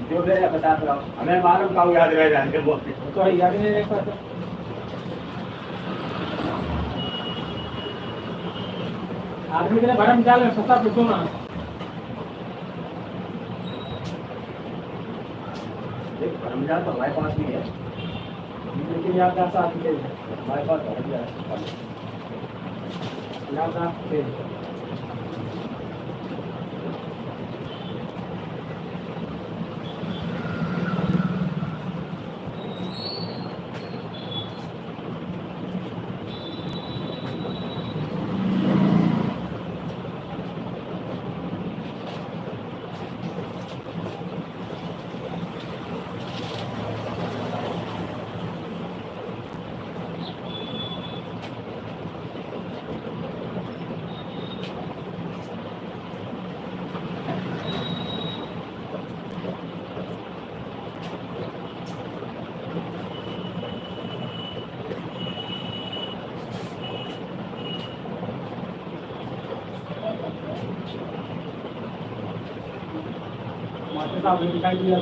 जो मेरे बता रहा हूँ, हमें मालूम का याद रह जाएंगे वो तो याद नहीं रह पाता। आदमी के लिए भरम जाल में फंसा पूछो ना। रमजान तो हमारे पास भी है, लेकिन याद आता आती है, हमारे पास है। याद आते हैं। साहब ने दिखाई दिया।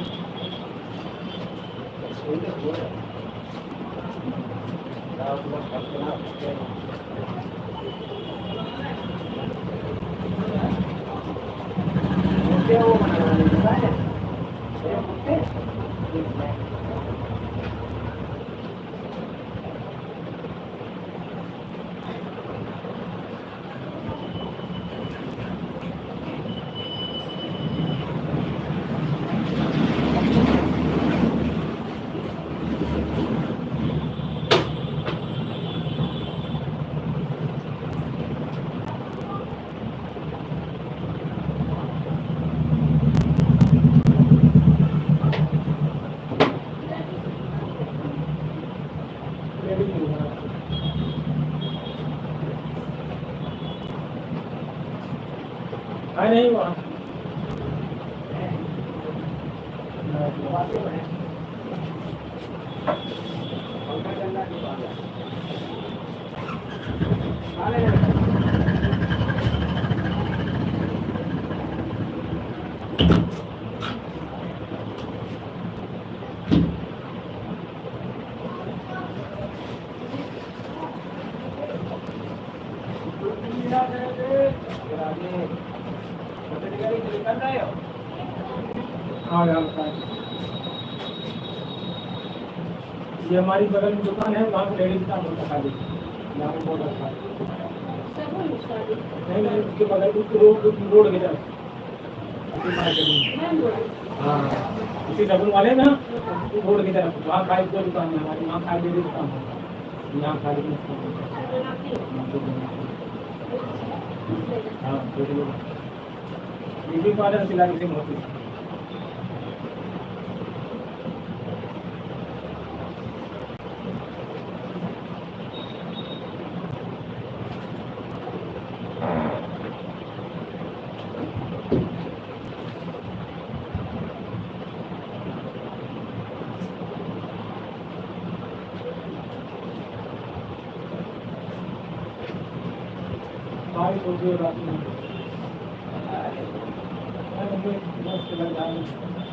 है नहीं वहाँ हाँ यहाँ बताएं। ये हमारी बगल में दुकान है, वहाँ पे लेडीज का होता खाली, यहाँ पे बहुत अच्छा है। नहीं नहीं, उसके बगल रोड की तरफ, उसी मार्केट में। हाँ इसी डबल वाले ना रोड की तरफ, वहाँ खाली दो दुकान है हमारी, वहाँ खाली लेडीज दुकान है, यहाँ खाली हाँ ब्यूटी पार्लर सिलाई से होती है। बारिश हो गई रात में, मस्त लग रहा है।